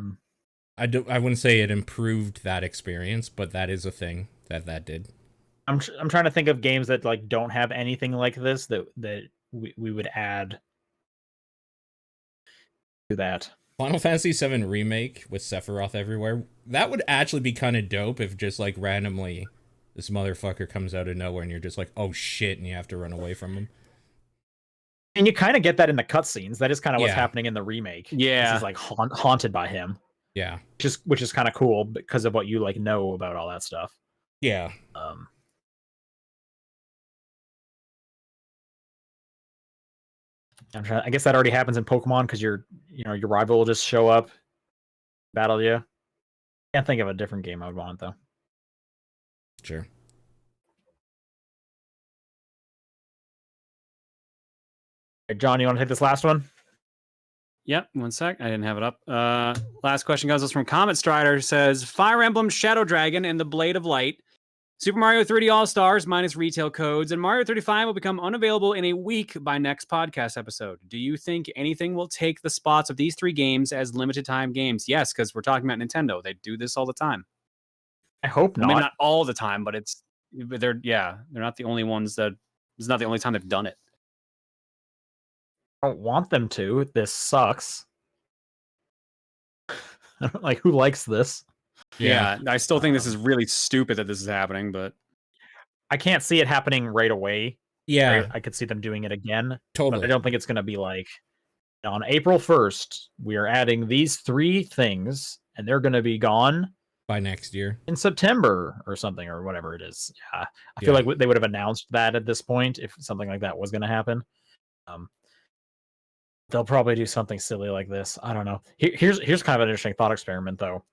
Speaker 1: wouldn't say it improved that experience, but that is a thing that did.
Speaker 2: I'm trying to think of games that like don't have anything like this that we would add do that.
Speaker 1: Final Fantasy VII Remake with Sephiroth everywhere. That would actually be kind of dope if just like randomly this motherfucker comes out of nowhere and you're just like, oh shit, and you have to run away from him.
Speaker 2: And you kind of get that in the cutscenes. That is kind of what's
Speaker 1: Yeah.
Speaker 2: happening in the remake.
Speaker 3: Yeah.
Speaker 2: He's like haunted by him.
Speaker 1: Yeah.
Speaker 2: Which is kind of cool because of what you like know about all that stuff.
Speaker 1: Yeah.
Speaker 2: I guess that already happens in Pokemon because your rival will just show up, battle you. Can't think of a different game I would want though.
Speaker 1: Sure.
Speaker 2: Hey, John, you want to take this last one?
Speaker 3: Yep, 1 sec. I didn't have it up. Last question goes from Comet Strider. Says Fire Emblem Shadow Dragon and the Blade of Light, Super Mario 3D All Stars minus retail codes, and Mario 35 will become unavailable in a week by next podcast episode. Do you think anything will take the spots of these 3 games as limited time games? Yes, because we're talking about Nintendo. They do this all the time.
Speaker 2: I hope not.
Speaker 3: I mean, not all the time, but they're not the only ones that. It's not the only time they've done it.
Speaker 2: I don't want them to. This sucks. Like, who likes this?
Speaker 3: Yeah, I still think this is really stupid that this is happening, but
Speaker 2: I can't see it happening right away.
Speaker 1: Yeah.
Speaker 2: Right? I could see them doing it again.
Speaker 1: Totally.
Speaker 2: But I don't think it's going to be like on April 1st, we are adding these 3 things and they're going to be gone
Speaker 1: by next year
Speaker 2: in September or something or whatever it is. Yeah. I feel like they would have announced that at this point if something like that was going to happen. They'll probably do something silly like this. I don't know. Here's kind of an interesting thought experiment though.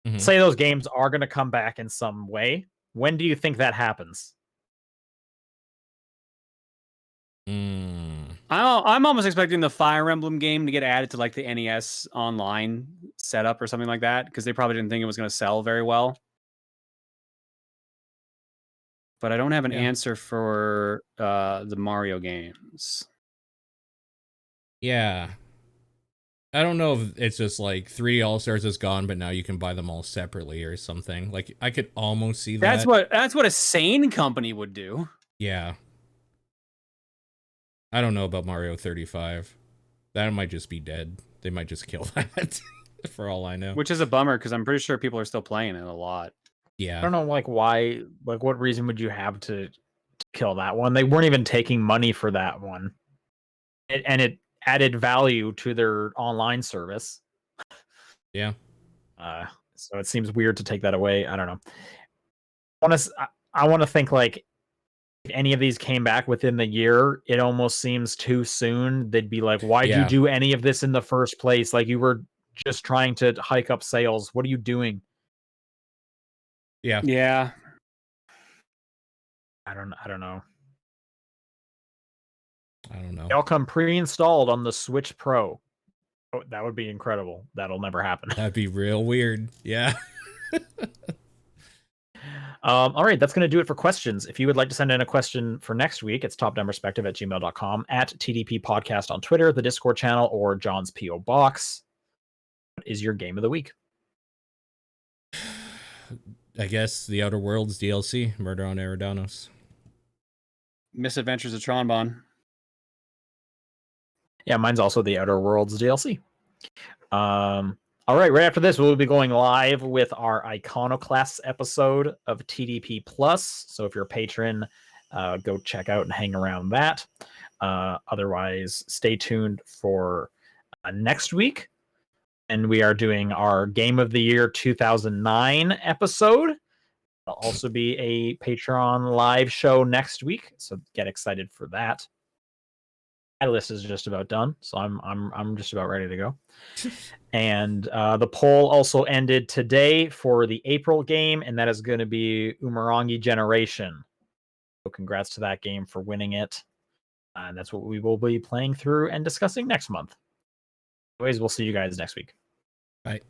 Speaker 1: Mm-hmm.
Speaker 2: Say those games are going to come back in some way. When do you think that happens?
Speaker 3: I'm almost expecting the Fire Emblem game to get added to like the NES online setup or something like that, because they probably didn't think it was going to sell very well. But I don't have an answer for the Mario games.
Speaker 1: Yeah. I don't know if it's just like 3D All-Stars is gone, but now you can buy them all separately or something. Like, I could almost see that.
Speaker 3: That's what a sane company would do.
Speaker 1: Yeah. I don't know about Mario 35. That might just be dead. They might just kill that, for all I know.
Speaker 3: Which is a bummer, because I'm pretty sure people are still playing it a lot.
Speaker 1: Yeah.
Speaker 2: I don't know, like, why, like, what reason would you have to kill that one? They weren't even taking money for that one. And it added value to their online service.
Speaker 1: Yeah.
Speaker 2: So it seems weird to take that away. I don't know. I want to think like if any of these came back within the year, it almost seems too soon. They'd be like, why'd you do any of this in the first place? Like, you were just trying to hike up sales. What are you doing?
Speaker 1: Yeah.
Speaker 3: Yeah.
Speaker 2: I don't know.
Speaker 1: I don't know.
Speaker 2: They all come pre-installed on the Switch Pro. Oh, that would be incredible. That'll never happen.
Speaker 1: That'd be real weird. Yeah.
Speaker 2: All right, that's going to do it for questions. If you would like to send in a question for next week, it's topdownperspective@gmail.com, at TDP Podcast on Twitter, the Discord channel, or John's P.O. Box. What is your game of the week?
Speaker 1: I guess the Outer Worlds DLC, Murder on Eridanos.
Speaker 3: Misadventures of Tronbon.
Speaker 2: Yeah, mine's also the Outer Worlds DLC. All right after this, we'll be going live with our Iconoclasts episode of TDP Plus. So if you're a patron, go check out and hang around that. Otherwise, stay tuned for next week. And we are doing our Game of the Year 2009 episode. There'll also be a Patreon live show next week, so get excited for that. My list is just about done, so I'm just about ready to go. And the poll also ended today for the April game, and that is going to be Umurangi Generation. So congrats to that game for winning it. And that's what we will be playing through and discussing next month. Anyways, we'll see you guys next week.
Speaker 1: Bye.